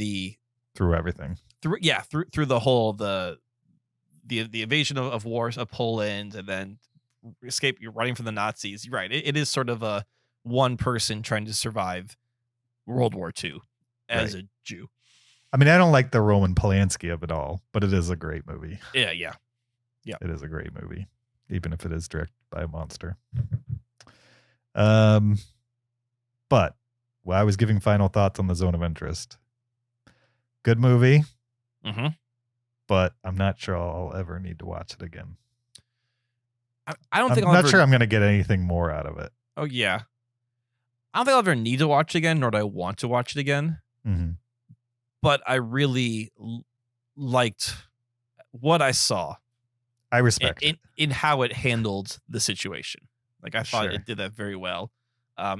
through everything. Through the whole the invasion of wars of Poland, and then you're running from the Nazis. You're right. It is sort of a one person trying to survive World War II as a Jew. I mean, I don't like the Roman Polanski of it all, but it is a great movie. Yeah. It is a great movie, even if it is directed by a monster. But I was giving final thoughts on The Zone of Interest. Good movie, but I'm not sure I'll ever need to watch it again. I don't think I'm not sure I'm going to get anything more out of it. Oh, yeah. I don't think I'll ever need to watch it again, nor do I want to watch it again. But I really liked what I saw. I respect it. In how it handled the situation. Like, I thought it did that very well.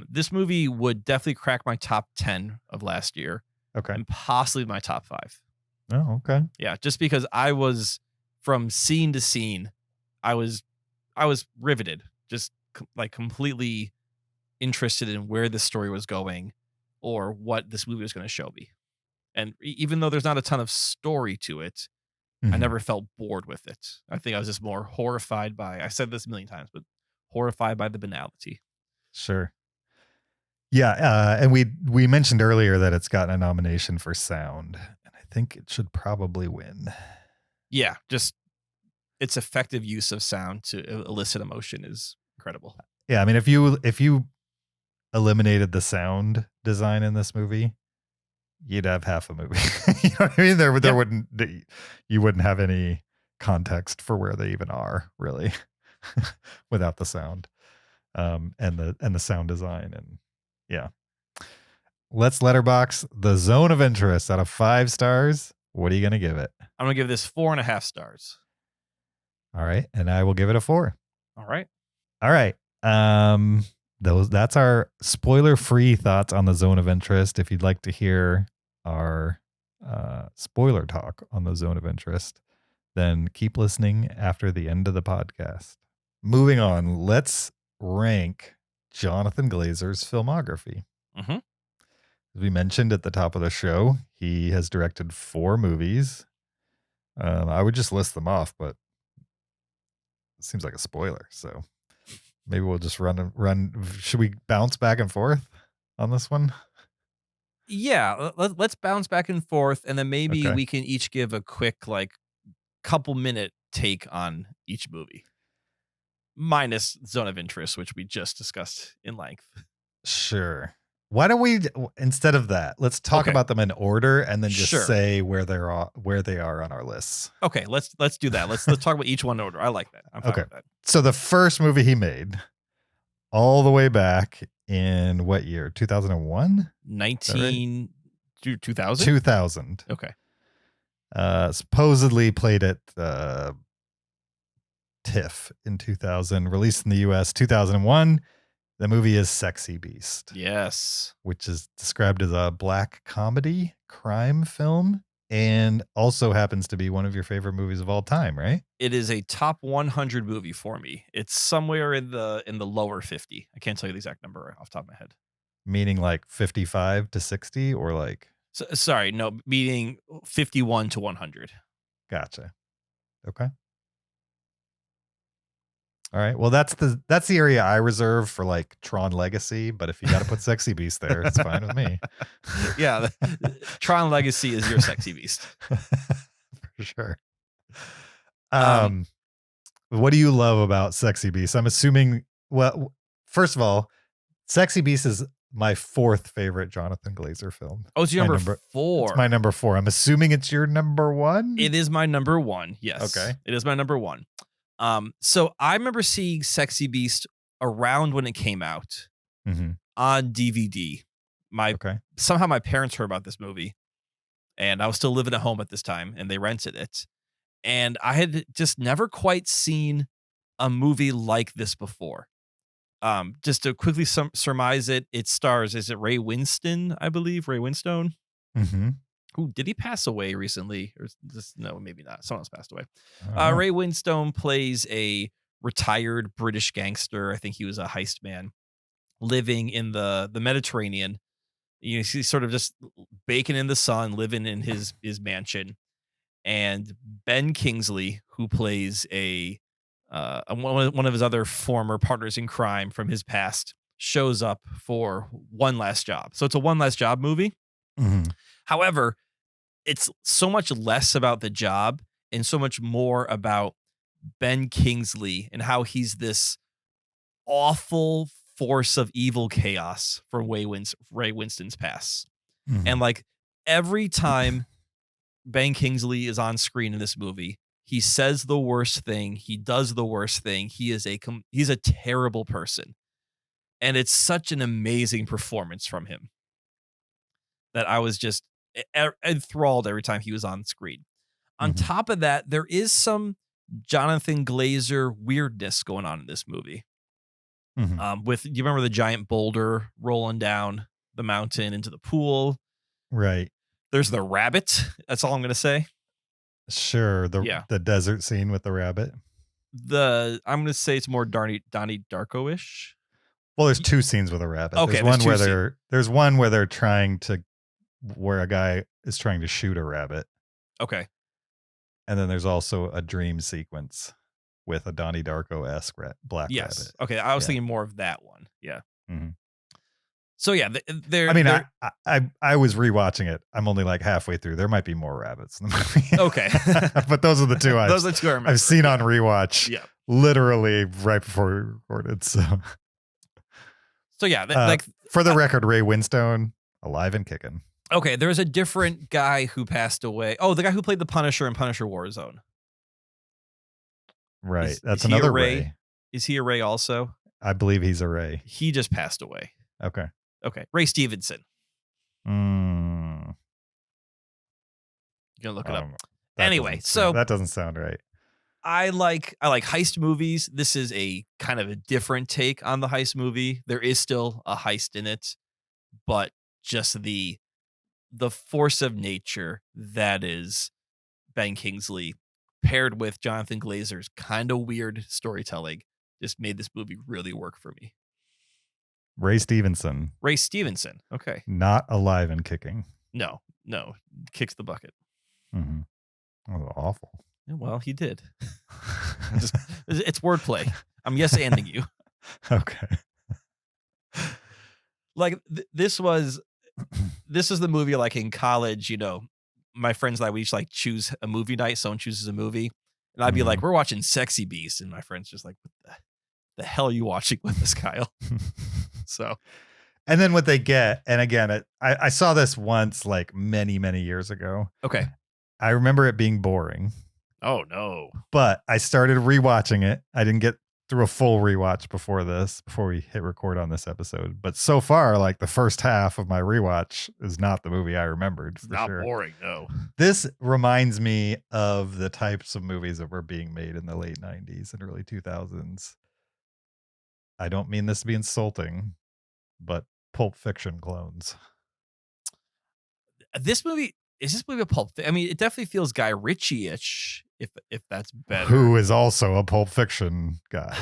This movie would definitely crack my top 10 of last year. Okay. And possibly my top 5. Oh, okay. Yeah, just because I was, from scene to scene, I was riveted, just like completely interested in where the story was going or what this movie was going to show me. And even though there's not a ton of story to it, I never felt bored with it. I think I was just more horrified by, I said this a million times, but horrified by the banality. Sure. Yeah, and we mentioned earlier that it's gotten a nomination for sound, and I think it should probably win. Yeah, just its effective use of sound to elicit emotion is incredible. Yeah, I mean, if you eliminated the sound design in this movie, you'd have half a movie. You know what I mean? There you wouldn't have any context for where they even are, really, without the sound, and the sound design. And yeah, let's letterbox The Zone of Interest out of 5 stars. What are you gonna give it? I'm gonna give this 4.5 stars. All right, and I will give it a 4. All right. That's our spoiler-free thoughts on The Zone of Interest. If you'd like to hear our spoiler talk on The Zone of Interest, then keep listening after the end of the podcast. Moving on, let's rank Jonathan Glazer's filmography. As we mentioned at the top of the show, he has directed 4 movies. I would just list them off, but it seems like a spoiler, so maybe we'll just run. Should we bounce back and forth on this one? Yeah, let's bounce back and forth, and then maybe we can each give a quick, like, couple minute take on each movie. Minus Zone of Interest, which we just discussed in length. Sure. Why don't we, instead of that, let's talk about them in order and then just say where they are on our lists. Okay, let's do that. Let's talk about each one in order. I like that. I'm fine with that. So the first movie he made, all the way back in what year? 2001? 2000? 2000. Okay. Supposedly played at TIFF in 2000, released in the US 2001. The movie is Sexy Beast. Yes. Which is described as a black comedy crime film and also happens to be one of your favorite movies of all time, right? It is a top 100 movie for me. It's somewhere in the lower 50. I can't tell you the exact number off the top of my head. Meaning like 55 to 60 or like? Sorry, no, meaning 51 to 100. Gotcha. Okay. All right. Well, that's the area I reserve for like Tron Legacy, but if you got to put Sexy Beast there, it's fine with me. Yeah, Tron Legacy is your Sexy Beast. For sure. What do you love about Sexy Beast? I'm assuming, well, first of all, Sexy Beast is my 4th favorite Jonathan Glazer film. Oh, it's your number 4. It's my number 4. I'm assuming it's your number 1? It is my number 1. Yes. Okay. It is my number 1. So I remember seeing Sexy Beast around when it came out on DVD. Somehow my parents heard about this movie, and I was still living at home at this time, and they rented it. And I had just never quite seen a movie like this before. Just to quickly surmise it, it stars, is it Ray Winstone, I believe? Ray Winstone? Ooh, did he pass away recently? Or just, no, maybe not. Someone else passed away. Ray Winstone plays a retired British gangster. I think he was a heist man living in the Mediterranean. You know, he's sort of just baking in the sun, living in his mansion. And Ben Kingsley, who plays one of his other former partners in crime from his past, shows up for One Last Job. So it's a One Last Job movie. However, it's so much less about the job and so much more about Ben Kingsley and how he's this awful force of evil chaos from Ray Winston's past. And like every time Ben Kingsley is on screen in this movie, he says the worst thing. He does the worst thing. He's a terrible person. And it's such an amazing performance from him that I was just enthralled every time he was on screen. On top of that, there is some Jonathan Glazer weirdness going on in this movie. Do you remember the giant boulder rolling down the mountain into the pool? Right. There's the rabbit. That's all I'm going to say. Sure. The desert scene with the rabbit. I'm going to say it's more Donnie Darko-ish. Well, there's two scenes with a rabbit. Okay, there's one where where a guy is trying to shoot a rabbit. Okay. And then there's also a dream sequence with a Donnie Darko-esque black rabbit. Okay, I was thinking more of that one. Yeah. So yeah, I was rewatching it. I'm only like halfway through. There might be more rabbits in the movie. Okay. But those are the two those are the two I remember. I've seen on rewatch. Yeah. Literally right before we recorded. So yeah, for the record, Ray Winstone alive and kicking. Okay, there's a different guy who passed away. Oh, the guy who played the Punisher in Punisher Warzone. Right. That's another Ray. Is he a Ray also? I believe he's a Ray. He just passed away. Okay. Ray Stevenson. You're gonna look it up. Anyway, so that doesn't sound right. I like heist movies. This is a kind of a different take on the heist movie. There is still a heist in it, but just the force of nature that is Ben Kingsley paired with Jonathan Glazer's kind of weird storytelling just made this movie really work for me. Ray Stevenson. Okay. Not alive and kicking. No. Kicks the bucket. That was awful. Well, he did. It's wordplay. I'm yes-anding you. Okay. Like this was the movie like in college, my friends and I, we each like choose a movie night. Someone chooses a movie and I'd be like, we're watching Sexy Beast. And my friend's just like, what the hell are you watching with this, Kyle? So. And then what they get, and again, I saw this once like many, many years ago. Okay. I remember it being boring. Oh no. But I started rewatching it. I didn't get through a full rewatch before we hit record on this episode. But so far, like the first half of my rewatch is not the movie I remembered. It's not boring, no. This reminds me of the types of movies that were being made in the late 90s and early 2000s. I don't mean this to be insulting, but Pulp Fiction clones. Is this movie a Pulp Fiction? I mean, it definitely feels Guy Ritchie-ish, if that's better. Who is also a Pulp Fiction guy.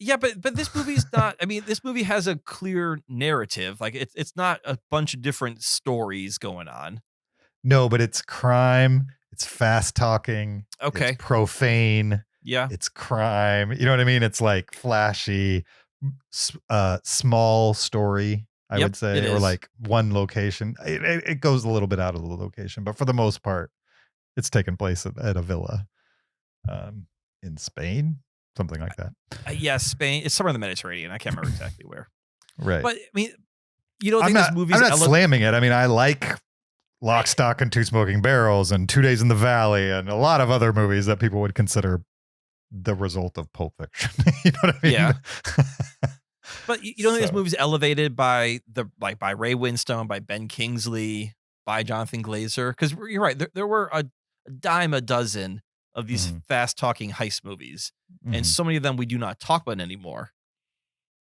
Yeah, but this movie's not. I mean, this movie has a clear narrative. Like it's not a bunch of different stories going on. No, but it's crime. It's fast talking. Okay. It's profane. Yeah. It's crime. You know what I mean? It's like flashy, small story, I would say, or like one location. It goes a little bit out of the location, but for the most part, it's taking place at a villa in Spain, something like that. Yeah, Spain. It's somewhere in the Mediterranean. I can't remember exactly where. Right. But I mean, you don't think this movie's... I'm not slamming it. I mean, I like Lock, Stock, and Two Smoking Barrels and 2 Days in the Valley and a lot of other movies that people would consider the result of Pulp Fiction. You know what I mean? Yeah. But you don't think this movie's elevated by Ray Winstone, by Ben Kingsley, by Jonathan Glazer? Because you're right. There were a dime a dozen of these fast talking heist movies, and so many of them we do not talk about anymore.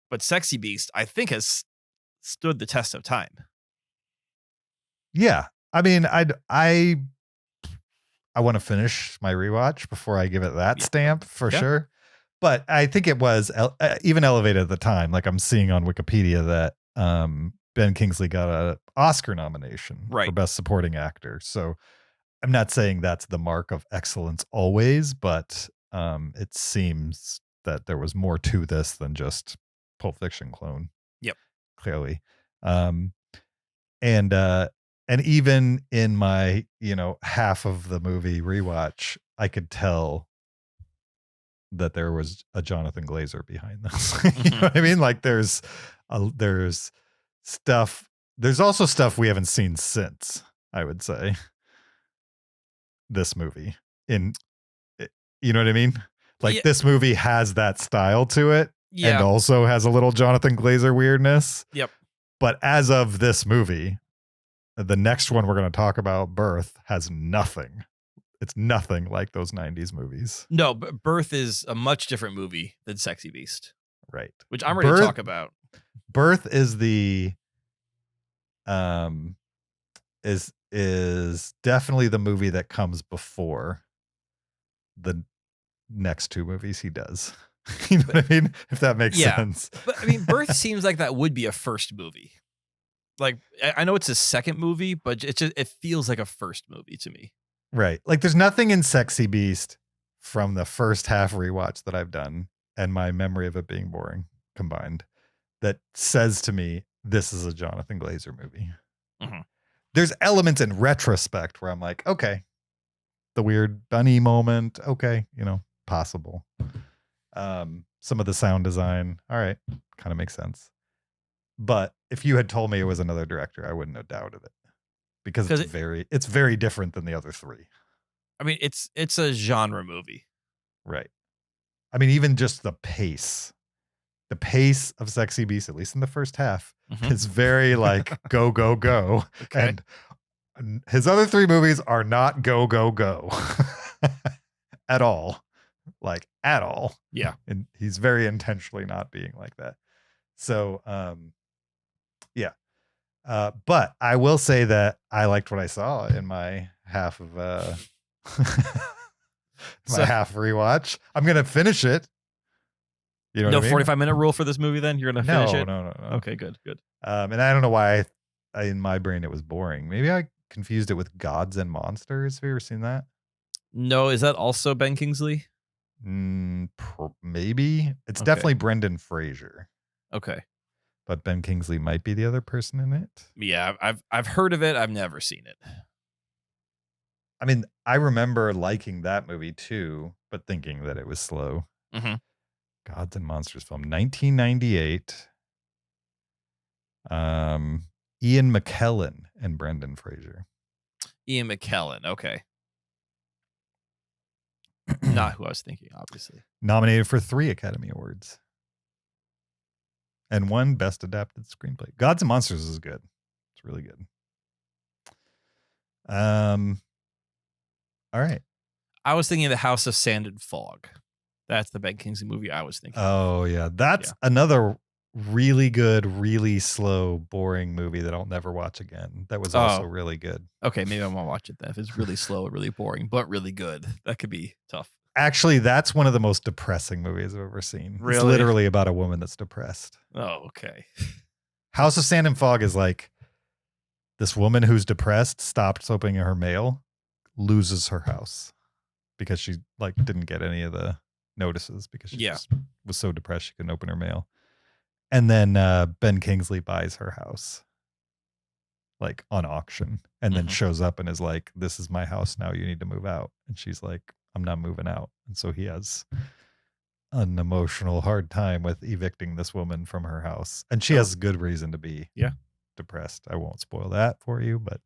But Sexy Beast, I think, has stood the test of time. Yeah, I mean, I want to finish my rewatch before I give it that stamp for sure. But I think it was even elevated at the time. Like I'm seeing on Wikipedia that Ben Kingsley got an Oscar nomination for Best Supporting Actor. So I'm not saying that's the mark of excellence always, but it seems that there was more to this than just Pulp Fiction clone. Yep. Clearly. And even in my, half of the movie rewatch, I could tell that there was a Jonathan Glazer behind this. You know what I mean? Like there's stuff. There's also stuff we haven't seen since, I would say, this movie. You know what I mean? Like this movie has that style to it, and also has a little Jonathan Glazer weirdness. Yep. But as of this movie, the next one we're going to talk about, Birth, has nothing. It's nothing like those 90s movies. No, but Birth is a much different movie than Sexy Beast. Right. Which I'm ready to talk about. Birth is is definitely the movie that comes before the next two movies he does. You know what I mean? If that makes sense. But I mean, Birth seems like that would be a first movie. Like, I know it's a second movie, but it feels like a first movie to me. Right. Like there's nothing in Sexy Beast from the first half rewatch that I've done and my memory of it being boring combined that says to me, this is a Jonathan Glazer movie. Mm-hmm. There's elements in retrospect where I'm like, okay, the weird bunny moment. Okay. Possible. Some of the sound design. All right. Kind of makes sense. But if you had told me it was another director, I wouldn't have doubted it because it's very different than the other three. I mean, it's a genre movie. Right. I mean, even just the pace of Sexy Beast, at least in the first half, is very like go, go, go. Okay. And his other three movies are not go, go, go at all. Like at all. Yeah. And he's very intentionally not being like that. So, yeah. But I will say that I liked what I saw in my half of half rewatch. I'm going to finish it. You know what I mean? 45-minute rule for this movie then? You're going to finish it? No. Okay, good. And I don't know why in my brain it was boring. Maybe I confused it with Gods and Monsters. Have you ever seen that? No, is that also Ben Kingsley? Maybe. It's definitely Brendan Fraser. Okay. But Ben Kingsley might be the other person in it. Yeah, I've heard of it. I've never seen it. I mean, I remember liking that movie too, but thinking that it was slow. Mm-hmm. Gods and Monsters film, 1998. Ian McKellen and Brendan Fraser. Ian McKellen, okay. Not who I was thinking, obviously. Nominated for 3 Academy Awards. And 1 Best Adapted Screenplay. Gods and Monsters is good. It's really good. All right. I was thinking of The House of Sand and Fog. That's the Ben Kingsley movie I was thinking. Oh, yeah. That's another really good, really slow, boring movie that I'll never watch again. That was also really good. Okay, maybe I won't watch it then. If it's really slow, really boring, but really good, that could be tough. Actually, that's one of the most depressing movies I've ever seen. Really? It's literally about a woman that's depressed. Oh, okay. House of Sand and Fog is like this woman who's depressed, stopped opening her mail, loses her house because she didn't get any of the notices because she just was so depressed she couldn't open her mail. And then Ben Kingsley buys her house on auction and then shows up and is like, this is my house now, you need to move out. And she's like, I'm not moving out. And so he has an emotional hard time with evicting this woman from her house. And she has good reason to be depressed. I won't spoil that for you, but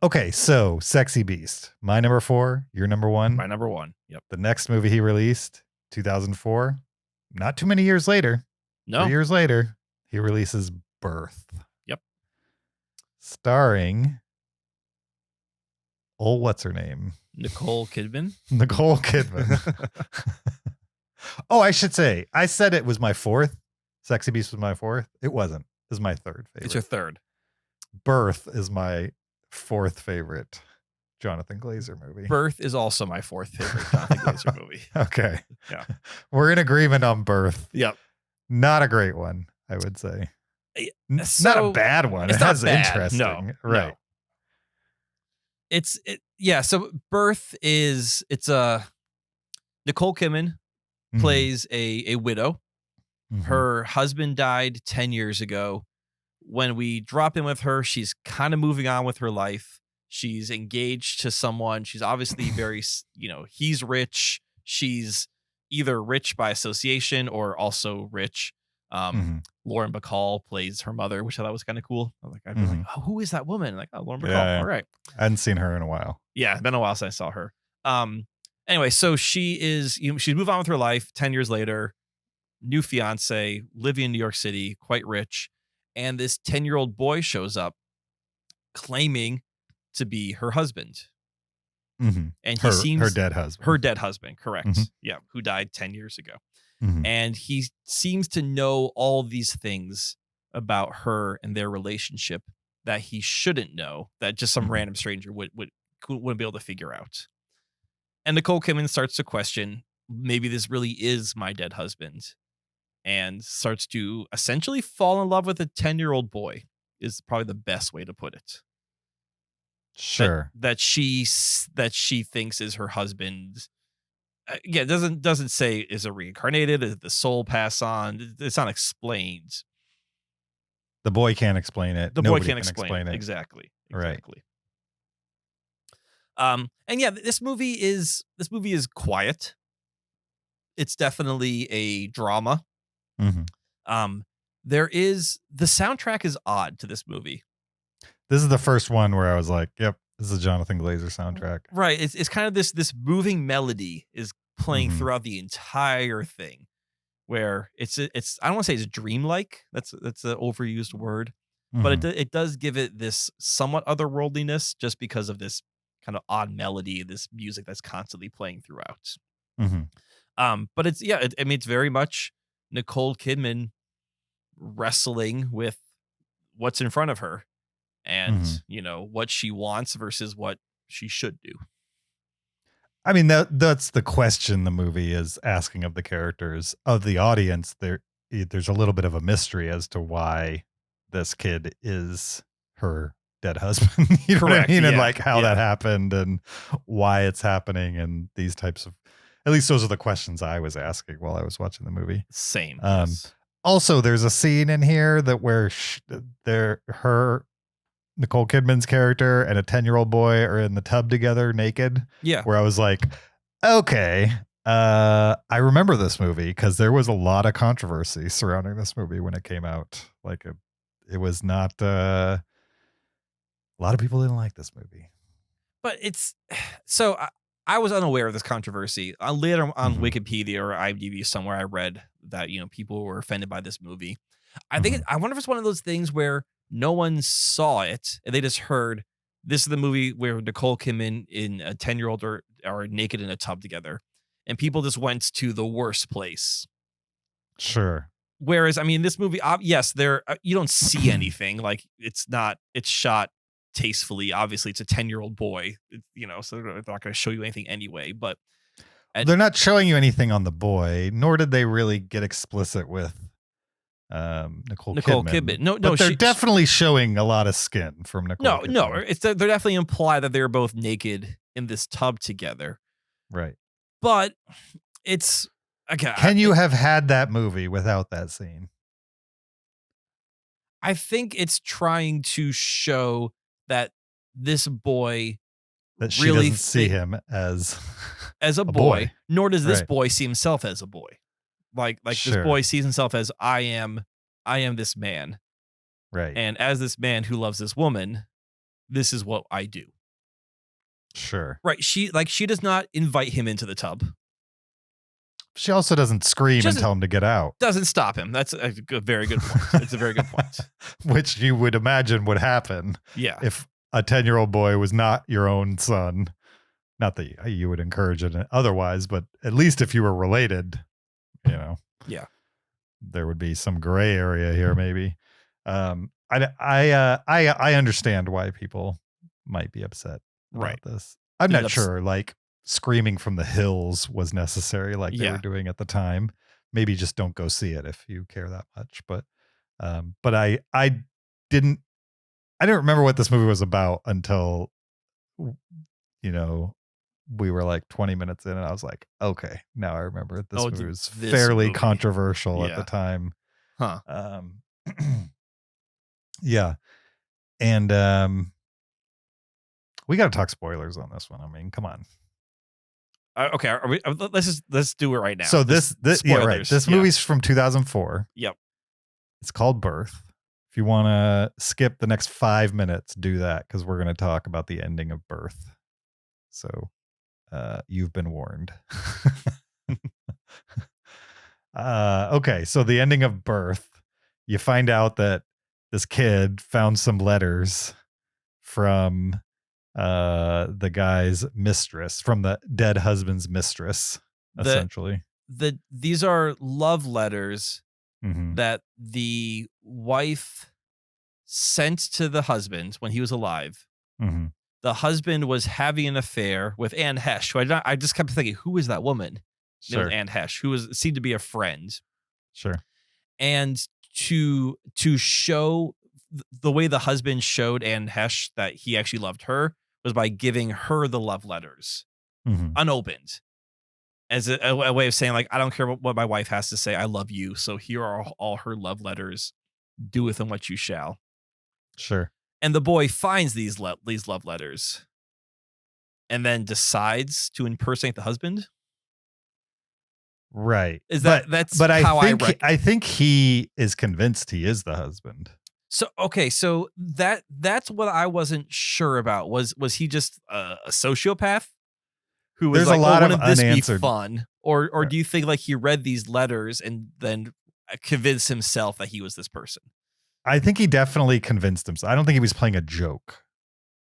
okay, so Sexy Beast. My number 4, your number 1. My number 1. Yep. The next movie he released, 2004. Not too many years later. No. 3 years later, he releases Birth. Yep. Starring what's her name? Nicole Kidman. Nicole Kidman. Oh, I should say, I said it was my 4th. Sexy Beast was my 4th. It wasn't. It was my 3rd favorite. It's your 3rd. Birth is my 4th favorite Jonathan Glazer movie. Birth is also my 4th favorite Jonathan Glazer movie. Okay. Yeah. We're in agreement on Birth. Yep. Not a great one, I would say. So, not a bad one. It has interesting. No, right. No. So Birth is Nicole Kidman plays a widow Her husband died 10 years ago. When we drop in with her, she's kind of moving on with her life. She's engaged to someone. She's obviously very, he's rich. She's either rich by association or also rich. Lauren Bacall plays her mother, which I thought was kind of cool. I'd be like, oh, who is that woman? Like, oh, Lauren Bacall. Yeah. All right. I hadn't seen her in a while. Yeah, it's been a while since I saw her. Anyway, so she's moved on with her life 10 years later, new fiance, living in New York City, quite rich. And this 10-year-old boy shows up claiming to be her husband. And he seems her dead husband. Her dead husband, correct. Yeah, who died 10 years ago. And he seems to know all these things about her and their relationship that he shouldn't know, that just some random stranger wouldn't be able to figure out. And Nicole Kidman starts to question, maybe this really is my dead husband, and starts to essentially fall in love with a 10-year-old boy is probably the best way to put it. Sure. That she thinks is her husband. Yeah, it doesn't say is it reincarnated, is the soul pass on? It's not explained. The boy can't explain it. The Nobody boy can't can explain it. Exactly. Right. And yeah, this movie is quiet. It's definitely a drama. The soundtrack is odd to this movie. This is the first one where I was like, yep, this is a Jonathan Glazer soundtrack. Right. It's kind of this moving melody is playing throughout the entire thing, where it's I don't want to say it's dreamlike. That's an overused word, but it does give it this somewhat otherworldliness just because of this kind of odd melody, this music that's constantly playing throughout. But it's very much Nicole Kidman wrestling with what's in front of her and what she wants versus what she should do. I mean, that's the question the movie is asking of the characters, of the audience. There's a little bit of a mystery as to why this kid is her dead husband. You know Correct, what I mean? yeah, And like how that happened and why it's happening and these types of, at least those are the questions I was asking while I was watching the movie. Same. Yes. Also, there's a scene in here that where Nicole Kidman's character and a 10-year-old boy are in the tub together naked. Yeah. Where I was like, okay, I remember this movie because there was a lot of controversy surrounding this movie when it came out. Like it was not, a lot of people didn't like this movie. But so I was unaware of this controversy. Later on Wikipedia or IMDb somewhere I read that, people were offended by this movie. I think I wonder if it's one of those things where no one saw it and they just heard this is the movie where Nicole Kidman and a 10-year-old are naked in a tub together, and people just went to the worst place. Sure. Whereas, I mean, this movie, yes, you don't see anything. Like it's shot tastefully. Obviously, it's a 10-year-old boy, so they're not going to show you anything anyway. But they're not showing you anything on the boy, nor did they really get explicit with Nicole Kidman. No, but they're definitely showing a lot of skin from Nicole. No, they're definitely imply that they're both naked in this tub together. Right. But it's okay. Can you have had that movie without that scene? I think it's trying to show that this boy that she really doesn't see him as a boy, nor does this boy see himself as a boy. Like Sure. This boy sees himself as I am this man. Right. And as this man who loves this woman, this is what I do. Sure. Right. She does not invite him into the tub. She also doesn't scream and tell him to get out. Doesn't stop him. That's a very good point. It's a very good point. Which you would imagine would happen. Yeah. If a 10-year-old boy was not your own son. Not that you would encourage it otherwise, but at least if you were related, Yeah. there would be some gray area here, maybe. I understand why people might be upset about this. I'm not sure like screaming from the hills was necessary like they were doing at the time. Maybe just don't go see it if you care that much. But I didn't remember what this movie was about until we were like 20 minutes in, and I was like, okay, now I remember this movie was this fairly movie. controversial at Yeah. the time. Huh. Yeah. And we got to talk spoilers on this one. I mean, come on. Okay, let's do it right now. So this yeah, right. This movie's from 2004. Yep. It's called Birth. If you want to skip the next 5 minutes, do that, because we're going to talk about the ending of Birth. So you've been warned. Okay, so the ending of Birth, you find out that this kid found some letters from the guy's mistress, from the dead husband's mistress, essentially. These are love letters Mm-hmm. that the wife sent to the husband when he was alive. Mm-hmm. The husband was having an affair with Anne Hesh. Who I just kept thinking, who is that woman? Sure. It was Anne Hesh, who seemed to be a friend. Sure. And to show the way the husband showed Anne Hesh that he actually loved her was by giving her the love letters unopened, as a way of saying, like, I don't care what my wife has to say. I love you. So here are all her love letters. Do with them what you shall. Sure. And the boy finds these love letters and then decides to impersonate the husband. Right. That's but how I think he is convinced he is the husband. So okay, so that's what I wasn't sure about. Was he just a sociopath who was There's like, a lot of wouldn't this unanswered, be fun? Or right. do you think like he read these letters and then convinced himself that he was this person? I think he definitely convinced himself. I don't think he was playing a joke,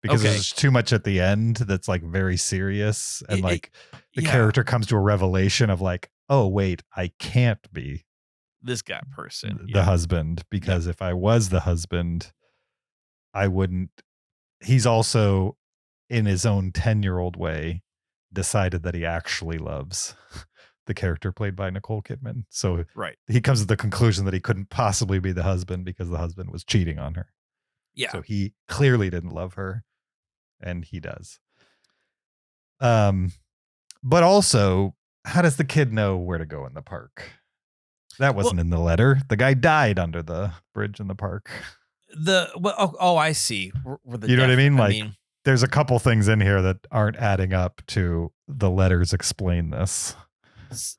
because there's too much at the end that's like very serious, and the character comes to a revelation of like, oh wait, I can't be this guy person, the husband, because if I was the husband, I wouldn't. He's also, in his own 10-year-old way, decided that he actually loves the character played by Nicole Kidman. So he comes to the conclusion that he couldn't possibly be the husband because the husband was cheating on her. Yeah. So he clearly didn't love her, and he does. But also, how does the kid know where to go in the park? That wasn't in the letter. The guy died under the bridge in the park. I see. You know what I mean? There's a couple things in here that aren't adding up to the letters explain this.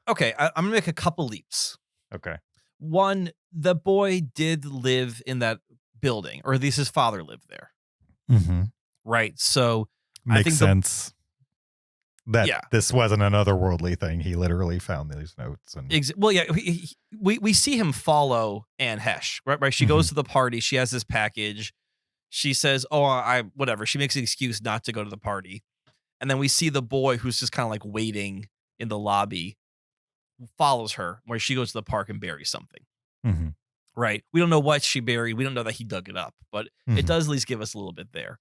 Okay, I'm gonna make a couple leaps. Okay. One, the boy did live in that building, or at least his father lived there. Mm-hmm. Right. So makes I think sense. This wasn't an otherworldly thing. He literally found these notes. And we see him follow Anne Hesh, right? She goes to the party. She has this package. She says, whatever. She makes an excuse not to go to the party. And then we see the boy, who's just kind of like waiting in the lobby, follows her where she goes to the park and buries something. Mm-hmm. Right. We don't know what she buried. We don't know that he dug it up, but it does at least give us a little bit there.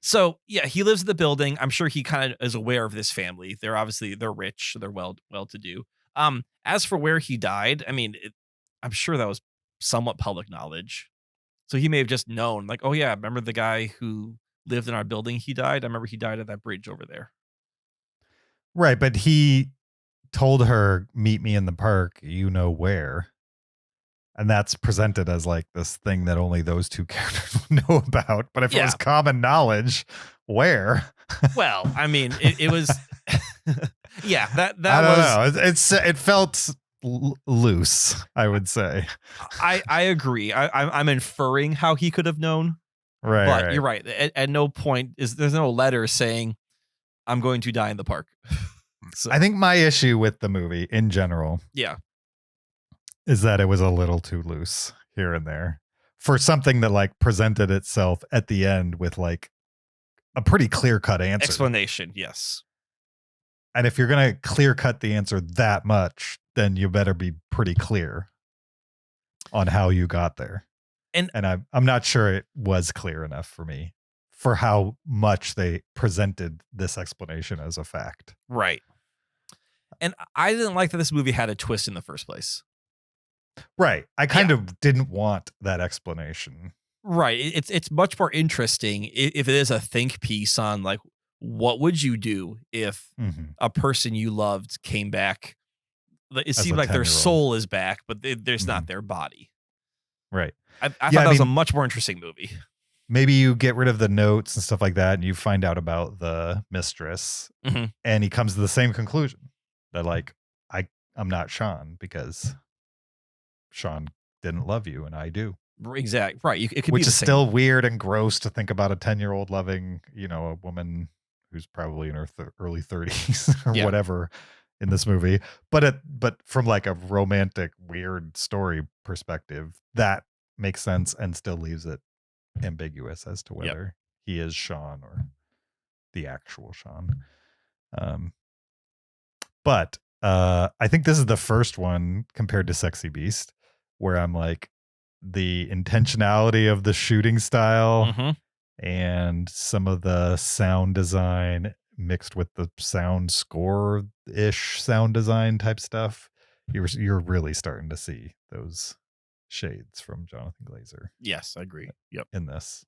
So yeah, he lives in the building. I'm sure he kind of is aware of this family. They're rich. They're well to do. As for where he died, I mean, I'm sure that was somewhat public knowledge. So he may have just known, like, oh yeah, remember the guy who lived in our building? He died. I remember he died at that bridge over there. Right, but he told her, meet me in the park, you know where. And that's presented as like this thing that only those two characters know about. But if it was common knowledge, where? Well, I mean, it was. Yeah, that I don't know. It felt loose, I would say. I agree. I'm inferring how he could have known. Right. But you're right. At no point there's no letter saying I'm going to die in the park. So. I think my issue with the movie in general. Yeah. Is that it was a little too loose here and there for something that like presented itself at the end with like a pretty clear-cut answer. Explanation, yes. And if you're going to clear-cut the answer that much, then you better be pretty clear on how you got there. And I'm not sure it was clear enough for me for how much they presented this explanation as a fact. Right. And I didn't like that this movie had a twist in the first place. Right. I kind of didn't want that explanation. Right. It's much more interesting if it is a think piece on like what would you do if a person you loved came back? It seemed like their soul is back, but there's not their body. Right. I thought that was a much more interesting movie. Maybe you get rid of the notes and stuff like that, and you find out about the mistress, and he comes to the same conclusion that, like, I'm not Sean because Sean didn't love you and I do. Exactly. Right. It could Which be is still weird and gross to think about a 10-year-old loving, a woman who's probably in her early 30s or whatever in this movie. But from like a romantic, weird story perspective, that makes sense and still leaves it ambiguous as to whether he is Sean or the actual Sean. But I think this is the first one compared to Sexy Beast where I'm like, the intentionality of the shooting style and some of the sound design mixed with the sound score-ish sound design type stuff, you're really starting to see those shades from Jonathan Glazer. Yes, I agree. Yep. In this.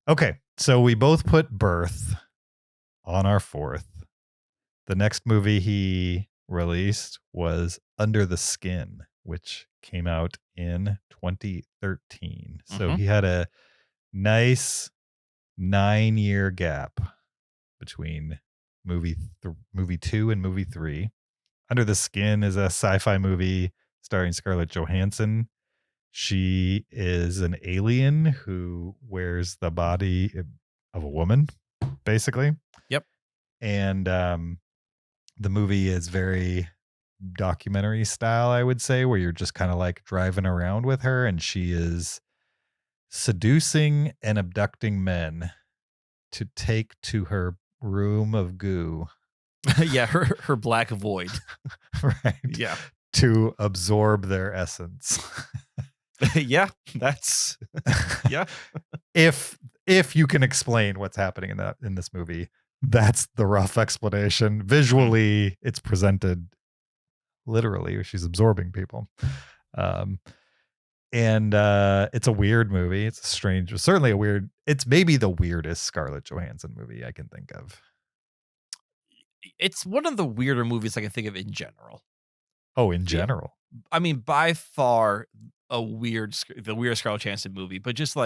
Okay, so we both put Birth on our fourth. The next movie he released was Under the Skin, which came out in 2013. So he had a nice 9-year gap between movie 2 and movie 3. Under the Skin is a sci-fi movie starring Scarlett Johansson. She is an alien who wears the body of a woman, basically. Yep. And the movie is very documentary style, I would say, where you're just kind of like driving around with her and she is seducing and abducting men to take to her room of goo. Yeah, her black void. Right. Yeah. To absorb their essence. Yeah, that's yeah. If you can explain what's happening in this movie, that's the rough explanation. Visually, it's presented literally. She's absorbing people. And it's a weird movie. It's it's maybe the weirdest Scarlett Johansson movie I can think of. It's one of the weirder movies I can think of in general. Oh, in general. I mean, by far the weirdest Scarlett Johansson movie, but just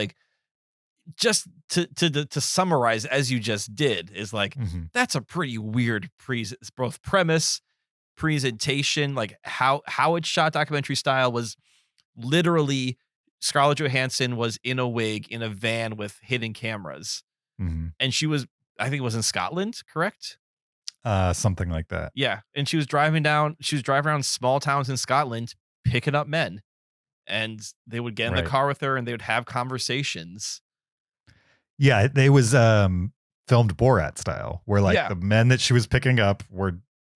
to summarize as you just did is like, that's a pretty weird both premise, presentation, like how it's shot documentary style was literally Scarlett Johansson was in a wig in a van with hidden cameras. And she was, I think it was in Scotland, correct? Something like that. Yeah. And she was driving around small towns in Scotland, picking up men, and they would get in the car with her and they would have conversations. Yeah. They was filmed Borat style where the men that she was picking up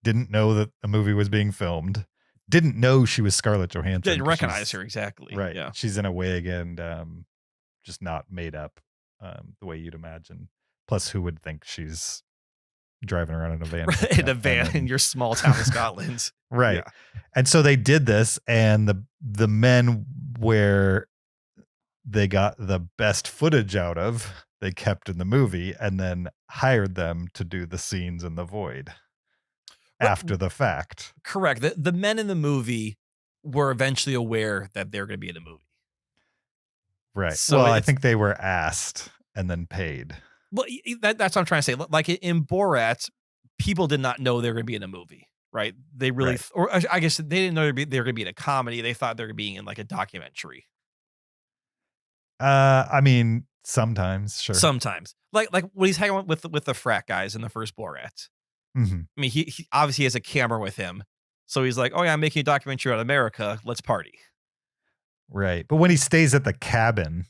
didn't know that the movie was being filmed, didn't know she was Scarlett Johansson. Didn't recognize her exactly. Right. Yeah. She's in a wig and just not made up the way you'd imagine. Plus, who would think she's driving around in a van? In a van in your small town in Scotland. Right. Yeah. And so they did this, and the men where they got the best footage out of, they kept in the movie and then hired them to do the scenes in the void after the fact. Correct. The men in the movie were eventually aware that they're going to be in the movie. Right. So well, I think they were asked and then paid. Well, that's what I'm trying to say. Like in Borat, people did not know they were going to be in a movie, right? They really, or I guess they didn't know they were going to be in a comedy. They thought they were being in like a documentary. I mean, sometimes, sure. Sometimes, like when he's hanging out with the frat guys in the first Borat. I mean, he obviously has a camera with him, so he's like, "Oh yeah, I'm making a documentary about America. Let's party." Right, but when he stays at the cabin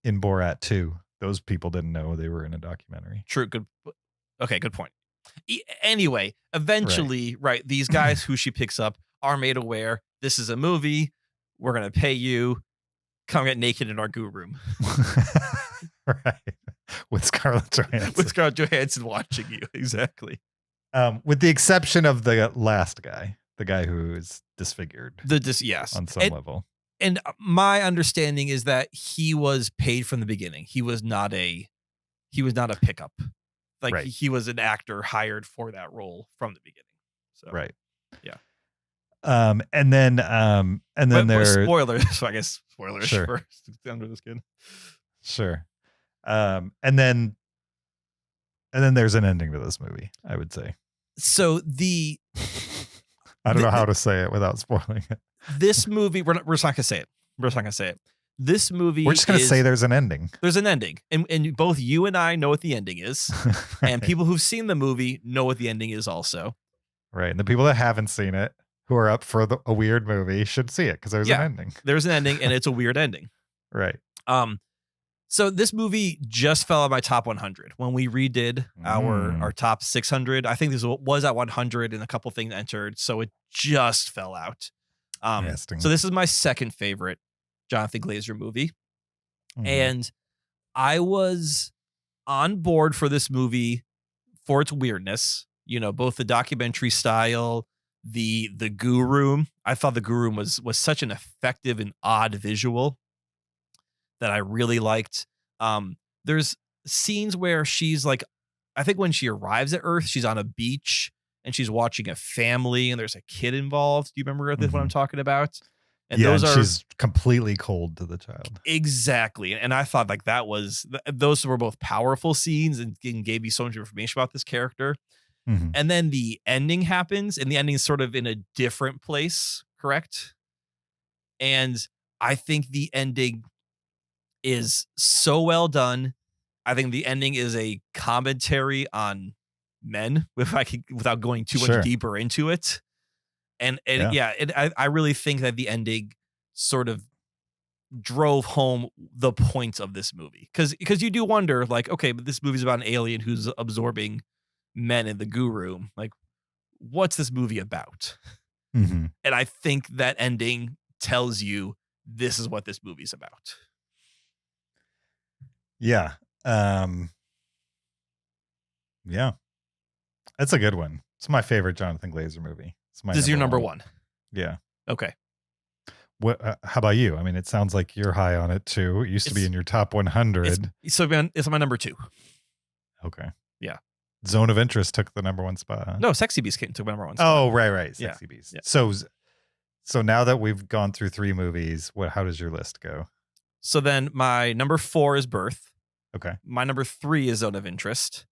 in Borat 2, those people didn't know they were in a documentary. True. Good. Okay. Good point. Anyway, eventually, right, these guys who she picks up are made aware this is a movie. We're gonna pay you. Come get naked in our goo room. Right. With Scarlett Johansson. With Scarlett Johansson watching you. Exactly. With the exception of the last guy, the guy who is disfigured. Yes. On some level. And my understanding is that he was paid from the beginning. He was not a pickup Like Right. he was an actor hired for that role from the beginning. So Right. Yeah. And then but there spoilers. So I guess spoilers Sure. for Under the Skin. Sure. And then there's an ending to this movie, I would say. So I don't know how to say it without spoiling it. this movie, we're just not gonna say it. We're just not gonna say it. This movie, We're just gonna say there's an ending. There's an ending, and both you and I know what the ending is, and people who've seen the movie know what the ending is also. Right. And the people that haven't seen it, who are up for a weird movie, should see it because there's an ending. There's an ending, and it's a weird ending. Right. So this movie just fell out my top 100 when we redid our top 600. I think this was at 100 and a couple things entered, so it just fell out. So this is my second favorite Jonathan Glazer movie, and I was on board for this movie for its weirdness. You know, both the documentary style, the goo room. I thought the goo room was such an effective and odd visual that I really liked. There's scenes where she's like, I think when she arrives at Earth, she's on a beach and she's watching a family and there's a kid involved. Do you remember what I'm talking about? And she's completely cold to the child. Exactly. And I thought like those were both powerful scenes and gave me so much information about this character. And then the ending happens, and the ending is sort of in a different place, correct? And I think the ending is so well done. I think the ending is a commentary on men, without going too much deeper into it. And I really think that the ending sort of drove home the point of this movie. Because you do wonder, like, okay, but this movie's about an alien who's absorbing men in the goo room. Like, what's this movie about? And I think that ending tells you this is what this movie's about. Yeah. Yeah. That's a good one. It's my favorite Jonathan Glazer movie. This is your number one. Yeah. Okay. What? How about you? I mean, it sounds like you're high on it too. It used to be in your top 100. It's my number two. Okay. Yeah. Zone of Interest took the number one spot. Huh? No, Sexy Beast took my number one spot. Oh, right. Sexy Beast. Yeah. So now that we've gone through three movies, how does your list go? So then my number 4 is Birth. Okay. My number 3 is Zone of Interest.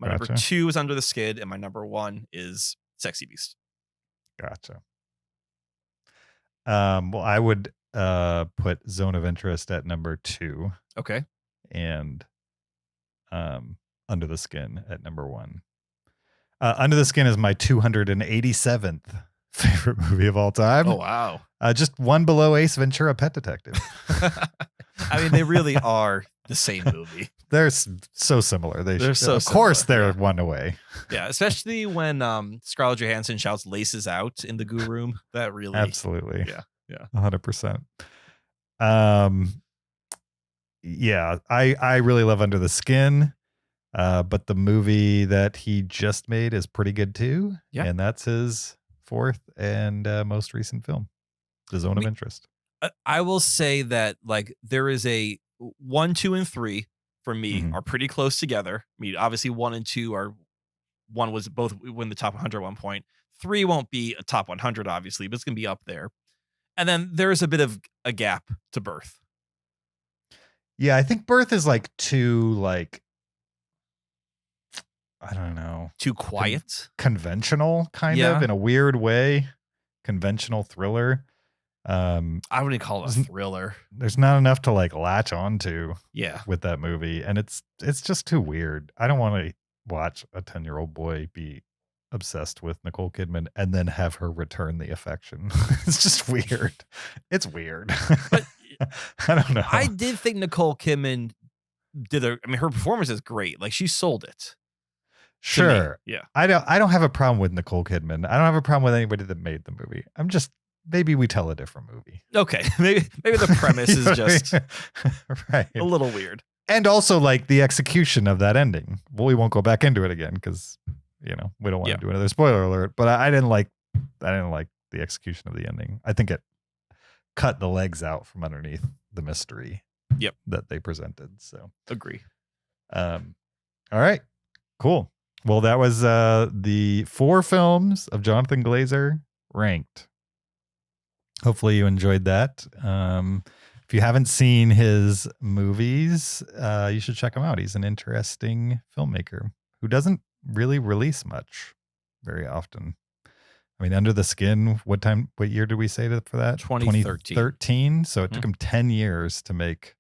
My number 2 is Under the Skid, and my number 1 is Sexy Beast. Gotcha. Well, I would put Zone of Interest at number 2. Okay. And Under the Skin at number 1. Under the Skin is my 287th favorite movie of all time. Oh, wow. Just one below Ace Ventura: Pet Detective. I mean, they really are the same movie. They're so similar. They're so of course similar, they're one away. Yeah, especially when Scarlett Johansson shouts "Laces Out" in the goo room. That really, absolutely, yeah, 100%. Yeah, I really love Under the Skin, but the movie that he just made is pretty good too. Yeah, and that's his 4th and most recent film, The Zone of Interest. I will say that like there is a 1, 2, and 3 for me are pretty close together. I mean, obviously 1 and 2 are, 1 was both win the top 100 at one point. 3 won't be a top 100 obviously, but it's gonna be up there. And then there's a bit of a gap to Birth. Yeah, I think Birth is like too like, I don't know, too quiet, conventional kind of in a weird way. Conventional thriller. I wouldn't call it a thriller. There's not enough to like latch onto. Yeah, with that movie, and it's just too weird. I don't want to watch a 10-year-old boy be obsessed with Nicole Kidman and then have her return the affection. It's just weird. It's weird. But I don't know. I did think Nicole Kidman her performance is great. Like she sold it. Sure. Yeah. I don't have a problem with Nicole Kidman. I don't have a problem with anybody that made the movie. I'm just, maybe we tell a different movie. Okay. Maybe the premise is just right. A little weird. And also like the execution of that ending. Well, we won't go back into it again because, we don't want to do another spoiler alert, but I didn't like the execution of the ending. I think it cut the legs out from underneath the mystery that they presented. So agree. All right. Cool. Well, that was the 4 films of Jonathan Glazer ranked. Hopefully you enjoyed that. If you haven't seen his movies, you should check him out. He's an interesting filmmaker who doesn't really release much very often. I mean, Under the Skin, what year did we say for that? 2013. So it took him 10 years to make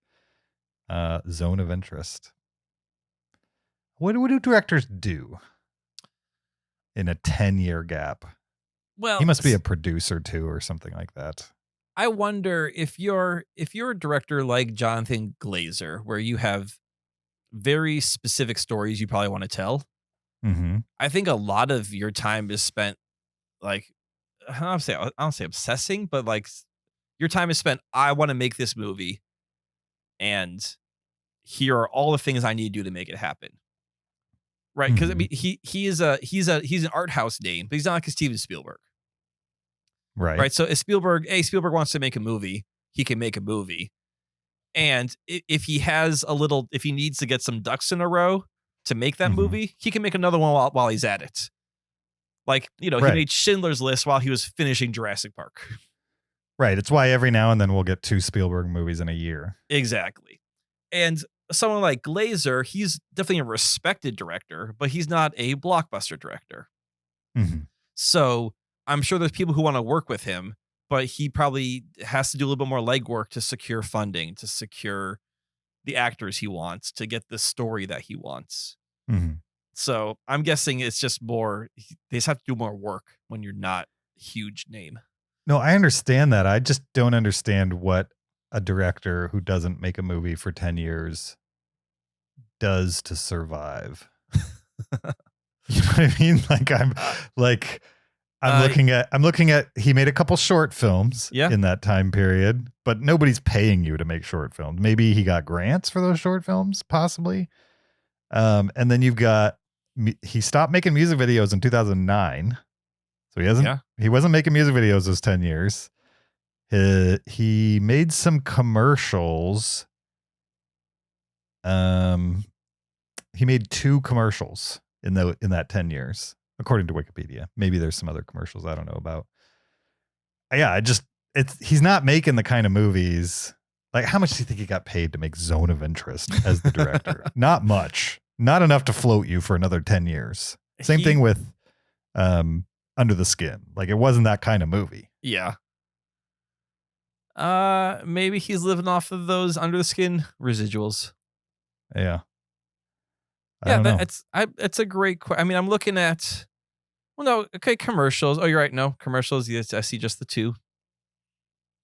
Zone of Interest. What do directors do in a 10-year gap? Well, he must be a producer too or something like that. I wonder if you're a director like Jonathan Glazer, where you have very specific stories you probably want to tell. Mm-hmm. I think a lot of your time is spent like, I don't say obsessing, but like your time is spent, I want to make this movie, and here are all the things I need to do to make it happen. Right? Because I mean, he's an art house name, but he's not like a Steven Spielberg. Right. So if Spielberg wants to make a movie, he can make a movie. And if he needs to get some ducks in a row to make that movie, he can make another one while he's at it. Like, he made Schindler's List while he was finishing Jurassic Park. Right. It's why every now and then we'll get 2 Spielberg movies in a year. Exactly. And someone like Glazer, he's definitely a respected director, but he's not a blockbuster director. Mm-hmm. So I'm sure there's people who want to work with him, but he probably has to do a little bit more legwork to secure funding, to secure the actors he wants, to get the story that he wants. Mm-hmm. So I'm guessing it's just more, they just have to do more work when you're not a huge name. No, I understand that. I just don't understand what a director who doesn't make a movie for 10 years does to survive. You know what I mean? I'm looking at he made a couple short films in that time period, but nobody's paying you to make short films. Maybe he got grants for those short films, possibly. And then he stopped making music videos in 2009. So he wasn't making music videos those 10 years. He made some commercials. He made 2 commercials in that 10 years, according to Wikipedia. Maybe there's some other commercials I don't know about. Yeah, he's not making the kind of movies. Like, how much do you think he got paid to make Zone of Interest as the director? Not much. Not enough to float you for another 10 years. Same thing with Under the Skin. Like, it wasn't that kind of movie. Yeah. Maybe he's living off of those Under the Skin residuals. Yeah. It's a great question. I mean, I'm looking at, commercials. Oh, you're right. No, commercials. Yes, I see just the 2.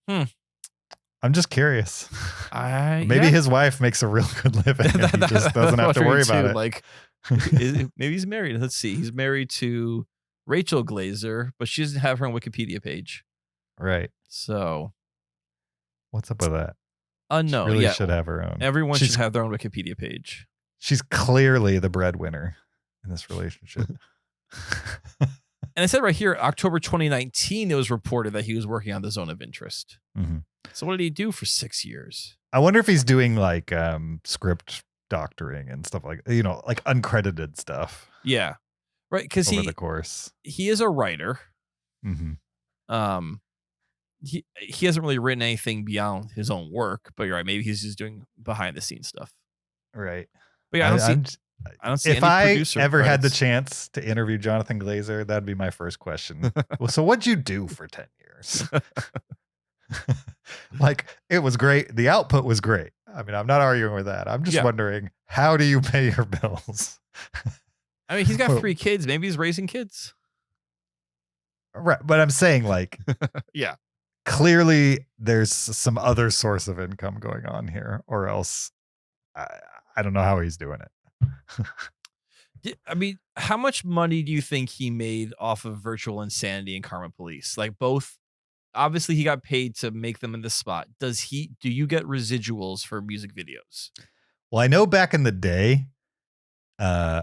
I'm just curious. Maybe his wife makes a real good living. And he just doesn't have to worry about it. Like, maybe he's married. Let's see. He's married to Rachel Glazer, but she doesn't have her own Wikipedia page. Right. So, what's up with that? No. She really should have her own. Everyone should have their own Wikipedia page. She's clearly the breadwinner in this relationship. And it said right here, October 2019, it was reported that he was working on the Zone of Interest. Mm-hmm. So what did he do for 6 years? I wonder if he's doing like script doctoring and stuff like uncredited stuff. Yeah. Right. Because over the course. He is a writer. Mm-hmm. He hasn't really written anything beyond his own work, but you're right. Maybe he's just doing behind the scenes stuff. Right. But yeah, I don't see if any I producer ever credits. had the chance to interview Jonathan Glazer, that'd be my first question. Well, so what'd you do for 10 years? Like, it was great. The output was great. I mean, I'm not arguing with that. I'm just wondering, how do you pay your bills? I mean, he's got 3 kids. Maybe he's raising kids. Right. But I'm saying, like, yeah, clearly there's some other source of income going on here, or else I don't know how he's doing it. I mean, how much money do you think he made off of Virtual Insanity and Karma Police? Like, both, obviously he got paid to make them in the spot. Do you get residuals for music videos? Well, I know back in the day, I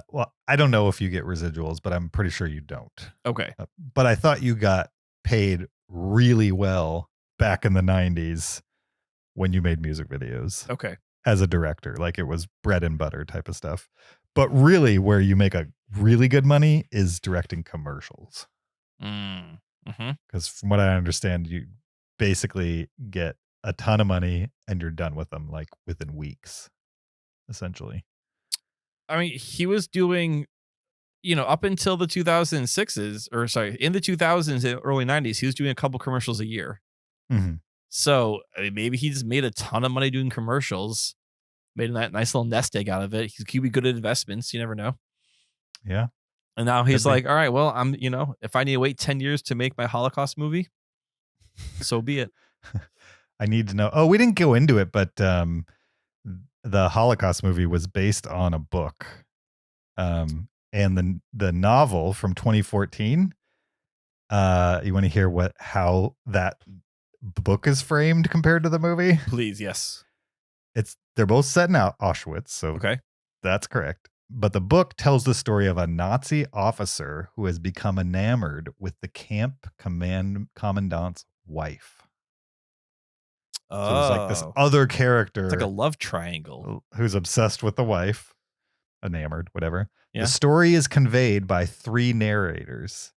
don't know if you get residuals, but I'm pretty sure you don't. Okay. But I thought you got paid really well back in the 90s when you made music videos. Okay. As a director, like it was bread and butter type of stuff. But really, where you make a really good money is directing commercials. Because from what I understand, you basically get a ton of money and you're done with them like within weeks, essentially. I mean, he was doing, up until the 2006s, or sorry, in the 2000s and early 90s, he was doing a couple commercials a year. Mm-hmm. So I mean, maybe he just made a ton of money doing commercials, made a nice little nest egg out of it. He could be good at investments. You never know. Yeah. And now he's like, all right, well, I'm, if I need to wait 10 years to make my Holocaust movie, so be it. I need to know. Oh, we didn't go into it, but the Holocaust movie was based on a book. And the novel from 2014, you want to hear how that book is framed compared to the movie? Please, yes. They're both set in Auschwitz, so okay, that's correct. But the book tells the story of a Nazi officer who has become enamored with the camp commandant's wife. So there's like this other character. It's like a love triangle. Who's obsessed with the wife, enamored, whatever. Yeah. The story is conveyed by 3 narrators.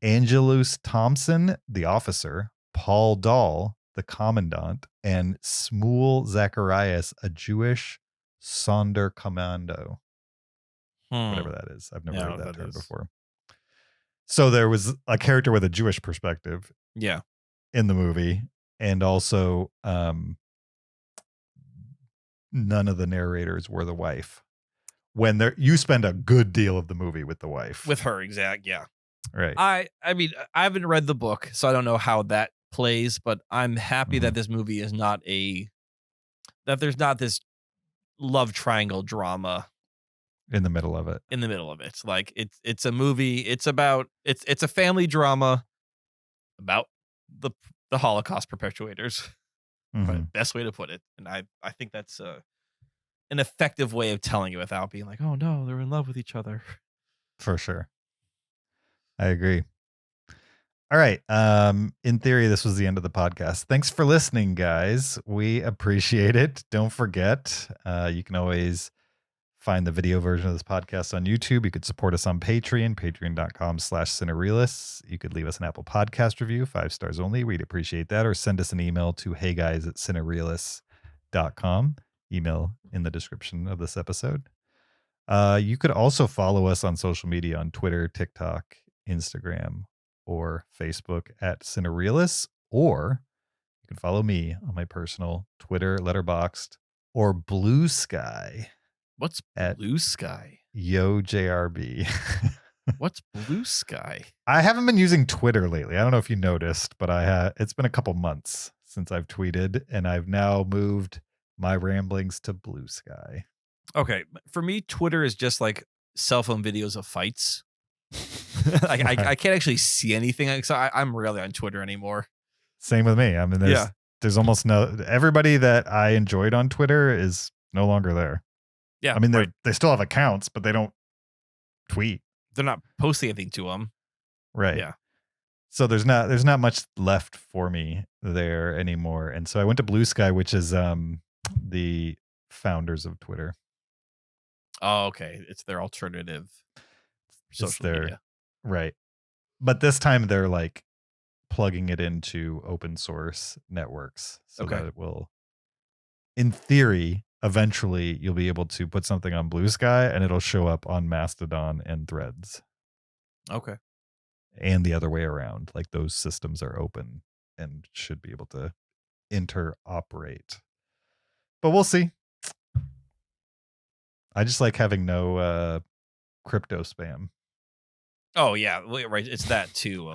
Angelus Thompson, the officer, Paul Dahl, the commandant, and Shmuel Zacharias, a Jewish Sonderkommando. Whatever that is. I've never heard that term before. So there was a character with a Jewish perspective. Yeah. In the movie. And also, none of the narrators were the wife. When you spend a good deal of the movie with the wife. With her, yeah. Right. I mean, I haven't read the book, so I don't know how that plays, but I'm happy that this movie is not that there's not this love triangle drama in the middle of it. Like it's a movie, it's a family drama about the Holocaust perpetuators. Best way to put it. And I think that's an effective way of telling it without being like, oh no, they're in love with each other. For sure. I agree. All right. In theory, this was the end of the podcast. Thanks for listening, guys. We appreciate it. Don't forget, you can always find the video version of this podcast on YouTube. You could support us on Patreon, patreon.com/Cinereelists. You could leave us an Apple Podcast review, 5 stars only. We'd appreciate that. Or send us an email to heyguys@cinereelists.com. Email in the description of this episode. You could also follow us on social media on Twitter, TikTok, Instagram, or Facebook at Cinereelists. Or you can follow me on my personal Twitter, Letterboxd, or Blue Sky. What's Blue Sky? YoJRB. What's Blue Sky? I haven't been using Twitter lately. I don't know if you noticed, but it's been a couple months since I've tweeted, and I've now moved my ramblings to Blue Sky. Okay. For me, Twitter is just like cell phone videos of fights. I can't actually see anything. So I'm rarely on Twitter anymore. Same with me. I mean, there's almost everybody that I enjoyed on Twitter is no longer there. Yeah. I mean, they still have accounts, but they don't tweet. They're not posting anything to them. Right. Yeah. So there's not much left for me there anymore. And so I went to Blue Sky, which is the founders of Twitter. Oh, okay. It's their alternative social media. Right. But this time they're like plugging it into open source networks so that it will, in theory, eventually you'll be able to put something on Blue Sky and it'll show up on Mastodon and Threads. Okay. And the other way around. Like those systems are open and should be able to interoperate. But we'll see. I just like having no crypto spam. Oh, yeah. Right. It's that too.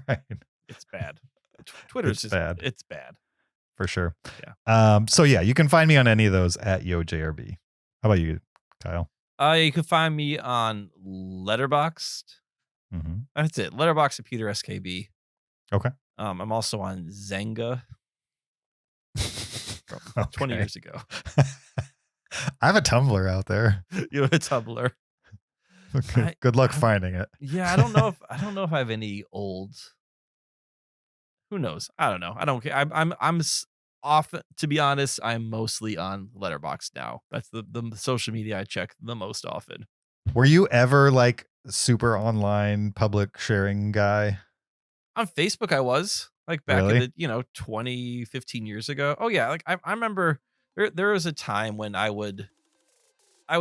Right. It's bad. Twitter's just bad. It's bad. For sure. Yeah. So yeah, you can find me on any of those at YoJRB. How about you, Kyle? You can find me on Letterboxd. That's it. Letterboxd at Peter SKB. Okay. I'm also on Zynga from 20 years ago. I have a Tumblr out there. You have a Tumblr. Okay. Good luck finding it. Yeah, I don't know if I have any old. Who knows? I don't know. I don't care. I'm often, to be honest, I'm mostly on Letterboxd now. That's the social media I check the most often. Were you ever like super online public sharing guy? On Facebook, I was like back Really? in the 20, 15 years ago. Oh yeah, like I remember there was a time when I would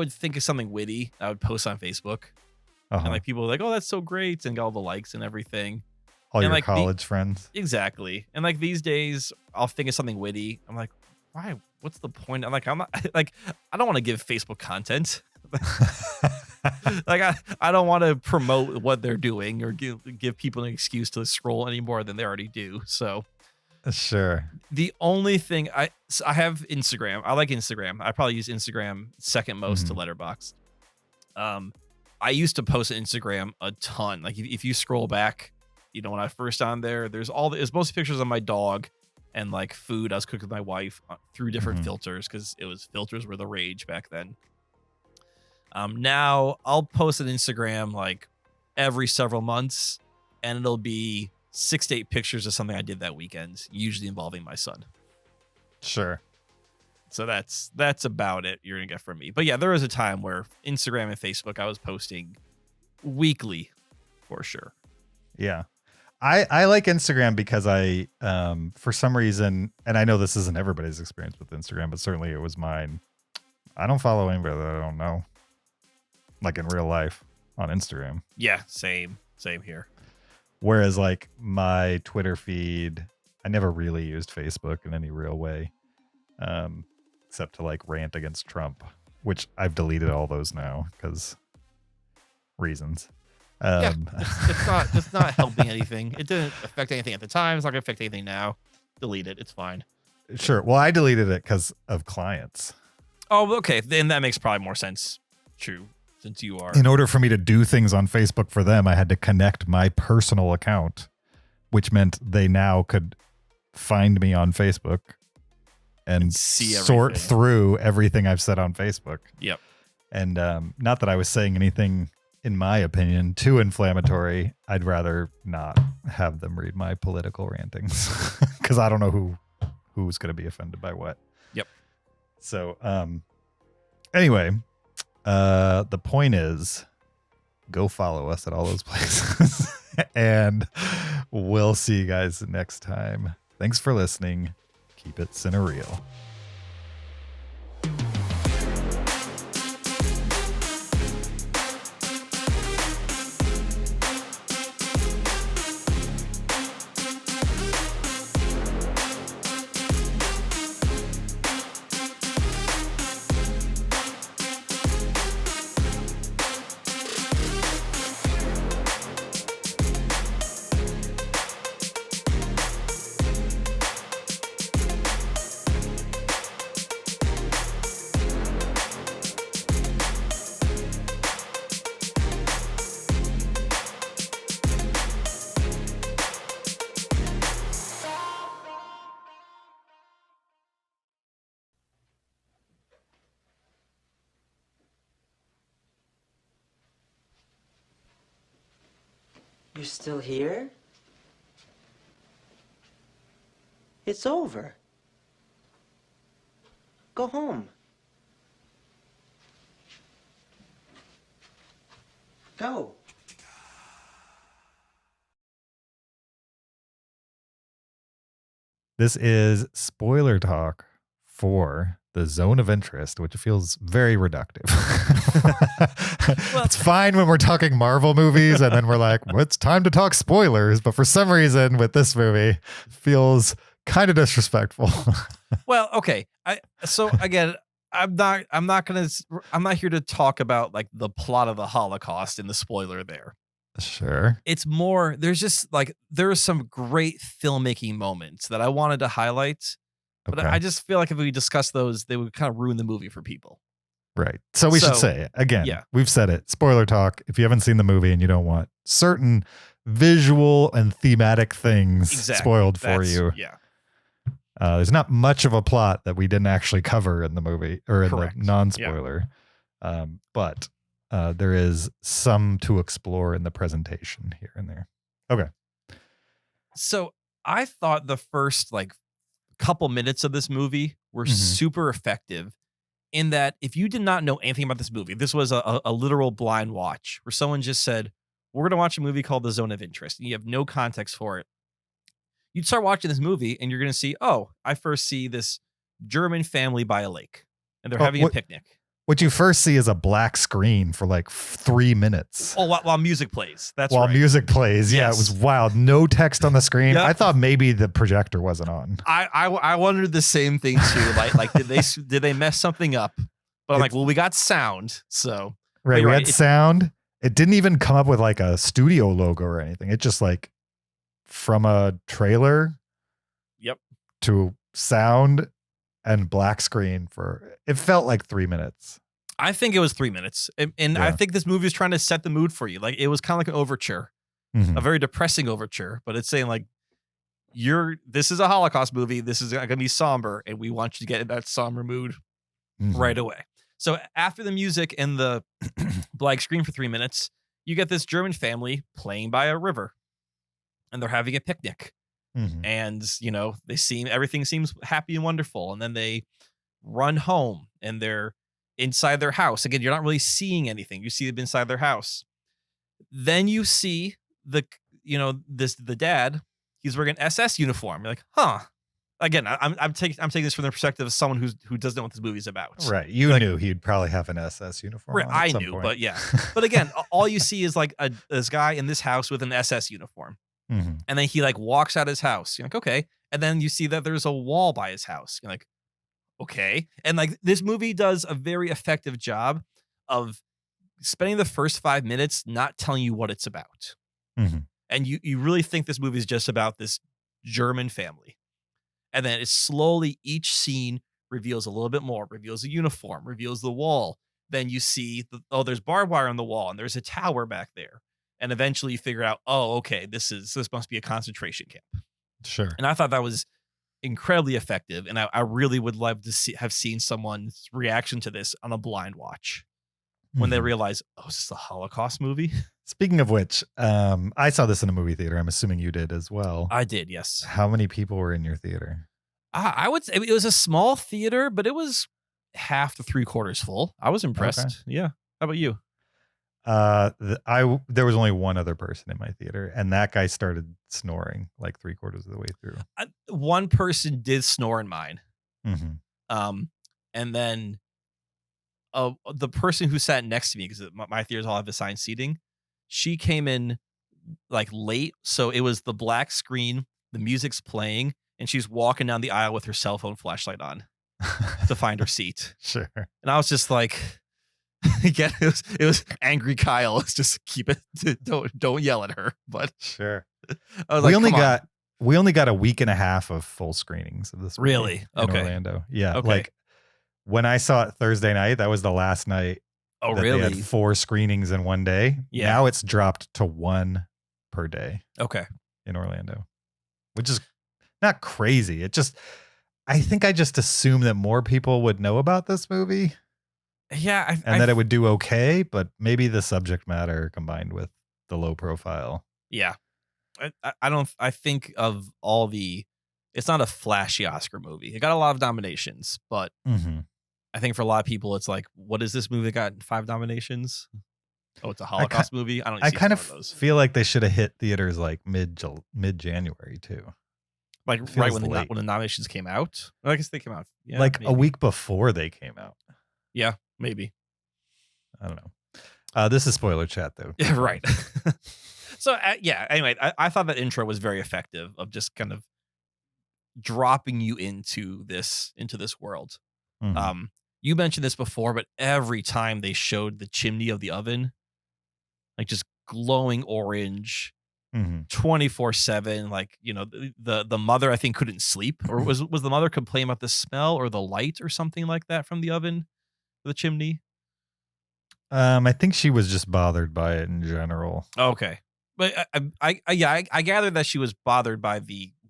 think of something witty, I would post on Facebook, and like people were like, "Oh, that's so great," and got all the likes and everything. All And your like college friends. exactly. And like these days, I'll think of something witty. I'm like, why? What's the point? I'm not like I don't want to give Facebook content. Like I don't want to promote what they're doing or give people an excuse to scroll any more than they already do. So Sure. the only thing I have Instagram. I like Instagram. I probably use Instagram second most to Letterboxd. I used to post on Instagram a ton. Like if you scroll back, when I first on there, there's mostly pictures of my dog and like food I was cooking with my wife through different filters, because filters were the rage back then. Now I'll post on Instagram like every several months, and it'll be 6 to 8 pictures of something I did that weekend, usually involving my son. Sure. So that's about it you're gonna get from me. But yeah, there was a time where Instagram and Facebook I was posting weekly for sure. Yeah. I like Instagram because I for some reason, and I know this isn't everybody's experience with Instagram, but certainly it was mine. I don't follow anybody that I don't know, like in real life on Instagram. Yeah, same here. Whereas like my Twitter feed, I never really used Facebook in any real way, except to like rant against Trump, which I've deleted all those now because reasons. It's not helping anything. It didn't affect anything at the time. It's not gonna affect anything now. Delete it. It's fine. Sure. Well, I deleted it because of clients. Oh, okay. Then that makes probably more sense. True. Since you are. In order for me to do things on Facebook for them, I had to connect my personal account, which meant they now could find me on Facebook and see sort everything. through everything I've said on Facebook. Yep. And not that I was saying anything, in my opinion, too inflammatory. I'd rather not have them read my political rantings because I don't know who's going to be offended by what. Yep. So anyway, the point is, go follow us at all those places. And we'll see you guys next time. Thanks for listening. Keep it Cinereal. You're still here? It's over. Go home. Go. This is spoiler talk for the Zone of Interest, which feels very reductive. It's fine when we're talking Marvel movies and then we're like, well, it's time to talk spoilers. But for some reason with this movie, it feels kind of disrespectful. Well, okay. So again, I'm not here to talk about like the plot of the Holocaust in the spoiler there. Sure. It's more, there's some great filmmaking moments that I wanted to highlight. But Okay. I just feel like if we discuss those, they would kind of ruin the movie for people. Right. So we should say, again, we've said it, spoiler talk. If you haven't seen the movie and you don't want certain visual and thematic things spoiled for you. Yeah. There's not much of a plot that we didn't actually cover in the movie or in Correct. the non-spoiler. Yeah. But there is some to explore in the presentation here and there. Okay. So I thought the first couple minutes of this movie were super effective in that if you did not know anything about this movie, this was a literal blind watch where someone just said, we're going to watch a movie called The Zone of Interest, and you have no context for it. You'd start watching this movie and you're going to see, oh, I first see this German family by a lake and they're having a picnic. What you first see is a black screen for like 3 minutes. Oh, while music plays. That's while right. music plays. Yeah, Yes. it was wild. No text on the screen. Yep. I thought maybe the projector wasn't on. I wondered the same thing too. Like did they mess something up? But I'm like, well, we got sound, so Right, we had sound. It didn't even come up with like a studio logo or anything. It just like from a trailer. Yep. To sound and black screen for it felt like 3 minutes. I think it was 3 minutes. And I think this movie is trying to set the mood for you. Like it was kind of like an overture, a very depressing overture, but it's saying like, this is a Holocaust movie. This is going to be somber. And we want you to get in that somber mood right away. So after the music and the black screen for 3 minutes, you get this German family playing by a river and they're having a picnic. And, everything seems happy and wonderful. And then they run home and they're inside their house. Again, you're not really seeing anything. You see them inside their house. Then you see the dad, he's wearing an SS uniform. You're like, huh. Again, I'm taking this from the perspective of someone who doesn't know what this movie's about. Right. You knew he'd probably have an SS uniform. Right, I knew, but yeah. But again, all you see is like this guy in this house with an SS uniform. And then he like walks out his house. You're like, okay. And then you see that there's a wall by his house. You're like, okay. And like this movie does a very effective job of spending the first 5 minutes not telling you what it's about. And you really think this movie is just about this German family. And then it's slowly, each scene reveals a little bit more, reveals a uniform, reveals the wall. Then you see, there's barbed wire on the wall and there's a tower back there. And eventually you figure out, oh, okay, this must be a concentration camp. Sure. And I thought that was incredibly effective. And I really would love to have seen someone's reaction to this on a blind watch when they realize, oh, is this a Holocaust movie? Speaking of which, I saw this in a movie theater. I'm assuming you did as well. I did, yes. How many people were in your theater? I would say it was a small theater, but it was half to 3/4 full. I was impressed. Okay. Yeah. How about you? There was only one other person in my theater, and that guy started snoring like 3/4 of the way through. One person did snore in mine. And then the person who sat next to me, because my theaters all have assigned seating, she came in like late, so it was the black screen, the music's playing, and she's walking down the aisle with her cell phone flashlight on to find her seat. Sure. And I was just like, again, it was angry Kyle. It's just keep it. Don't yell at her. But sure. I was we like, only got a week and a half of full screenings of this movie really in Orlando. Yeah. Okay. Like when I saw it Thursday night, that was the last night. Oh, that really? They had 4 screenings in one day. Yeah. Now it's dropped to 1 per day. Okay. In Orlando, which is not crazy. I think I just assumed that more people would know about this movie. Yeah. That it would do okay, but maybe the subject matter combined with the low profile. Yeah. I think of all it's not a flashy Oscar movie. It got a lot of nominations, but I think for a lot of people, it's like, what is this movie that got 5 nominations? Oh, it's a Holocaust movie. I kind of feel like they should have hit theaters like mid-January too. Like right when the nominations came out. I guess they came out. Yeah, like maybe. a week before they came out. Yeah, maybe. I don't know. This is spoiler chat though. Yeah, right. So yeah. Anyway, I thought that intro was very effective of just kind of dropping you into this world. You mentioned this before, but every time they showed the chimney of the oven, like just glowing orange, 24/7, like, the mother, I think, couldn't sleep, or was the mother complaining about the smell or the light or something like that from the oven, the chimney? I think she was just bothered by it in general. Okay. But I gathered that she was bothered by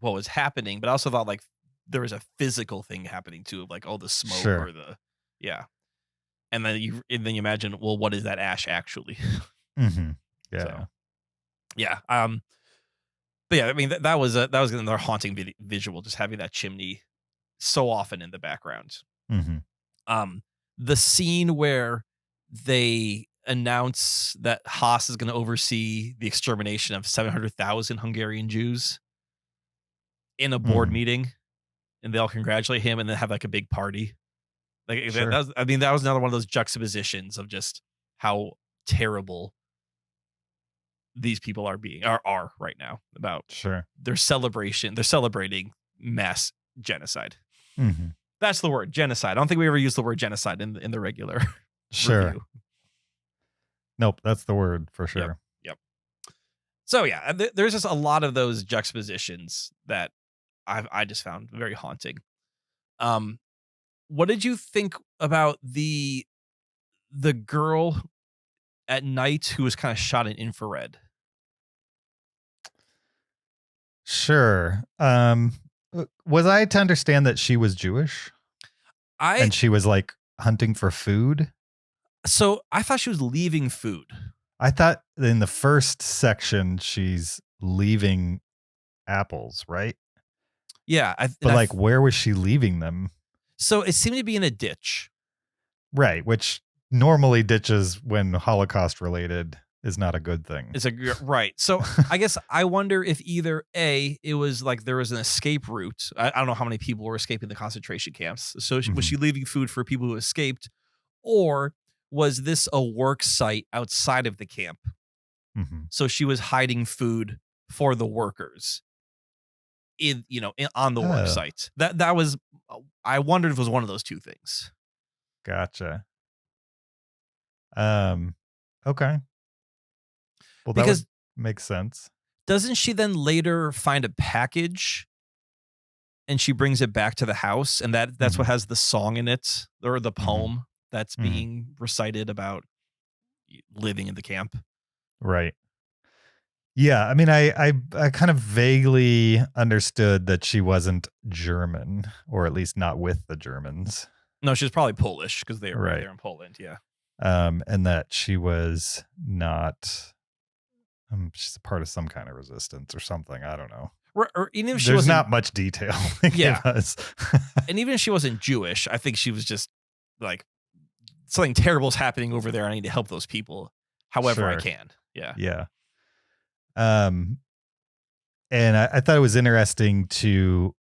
what was happening, but I also thought like there was a physical thing happening too, like all the smoke or yeah. And then you imagine, well, what is that ash actually? Yeah. So, yeah. But yeah, I mean that was another haunting visual, just having that chimney so often in the background. Mm-hmm. The scene where they announce that Haas is going to oversee the extermination of 700,000 Hungarian Jews in a board meeting, and they all congratulate him and then have like a big party. Like Sure. that was, I mean, that was another one of those juxtapositions of just how terrible these people are right now about Sure. their celebration. They're celebrating mass genocide. Mm-hmm. That's the word, genocide. I don't think we ever use the word genocide in the regular Sure. review. Nope, that's the word for sure. Yep. So yeah, there's just a lot of those juxtapositions that I just found very haunting. What did you think about the girl at night who was kind of shot in infrared? Sure. Was I to understand that she was Jewish and she was like hunting for food? So I thought she was leaving food. I thought in the first section she's leaving apples, right? Yeah. But like, where was she leaving them? So it seemed to be in a ditch. Right. Which normally ditches when Holocaust related is not a good thing. Right. So I guess I wonder if either A, it was like there was an escape route. I don't know how many people were escaping the concentration camps. So was she leaving food for people who escaped? Or was this a work site outside of the camp? Mm-hmm. So she was hiding food for the workers on the work site. That was, I wondered if it was one of those two things. Gotcha. Okay. Well, because that makes sense. Doesn't she then later find a package and she brings it back to the house, and that's what has the song in it, or the poem that's being recited about living in the camp? Right. Yeah, I mean, I kind of vaguely understood that she wasn't German, or at least not with the Germans. No, she's probably Polish because they were right there in Poland. Yeah. And that she was not. She's a part of some kind of resistance or something. I don't know. Or even if there's not much detail. And even if she wasn't Jewish, I think she was just like, something terrible is happening over there. I need to help those people however I can. Yeah. Yeah. And I thought it was interesting to,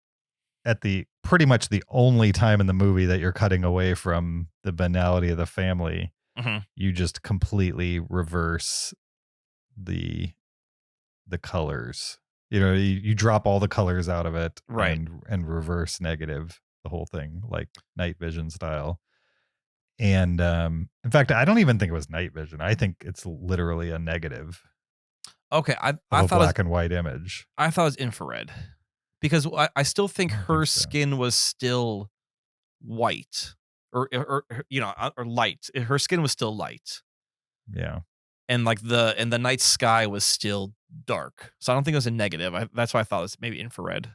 at the pretty much the only time in the movie that you're cutting away from the banality of the family, you just completely reverse the colors. You know, you drop all the colors out of it, right, and reverse negative the whole thing, like night vision style. And in fact, I don't even think it was night vision. I think it's literally a negative. Okay, I thought black and white image. I thought it was infrared, because I still think her skin was still white, or light. Her skin was still light. Yeah. And like the night sky was still dark. So I don't think it was a negative. That's why I thought it was maybe infrared,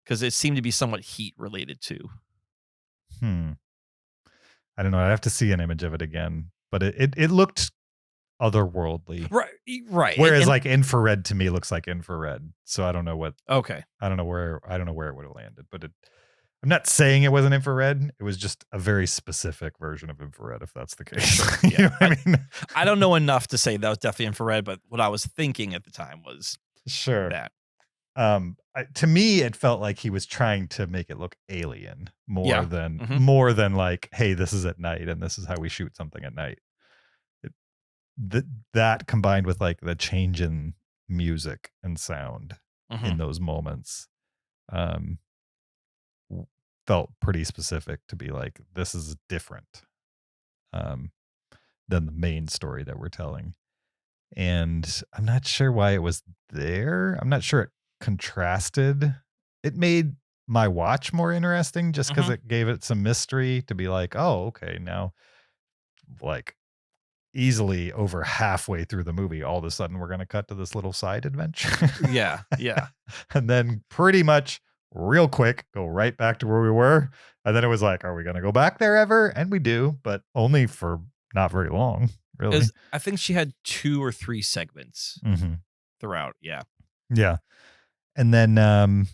because it seemed to be somewhat heat related too. I don't know. I have to see an image of it again, but it looked otherworldly. Right. Whereas like infrared to me looks like infrared. So I don't know what. Okay. I don't know where it would have landed, but I'm not saying it wasn't infrared. It was just a very specific version of infrared, if that's the case. You know what I mean? I don't know enough to say that was definitely infrared, but what I was thinking at the time was that. To me, it felt like he was trying to make it look alien more than like, hey, this is at night and this is how we shoot something at night. That combined with like the change in music and sound in those moments, felt pretty specific to be like, this is different than the main story that we're telling. And I'm not sure why it was there. I'm not sure it contrasted. It made my watch more interesting just because it gave it some mystery to be like, oh, okay, now like easily over halfway through the movie, all of a sudden we're going to cut to this little side adventure. Yeah. And then pretty much real quick, go right back to where we were. And then it was like, are we going to go back there ever? And we do, but only for not very long, really. I think she had 2 or 3 segments throughout. Yeah. Yeah. And then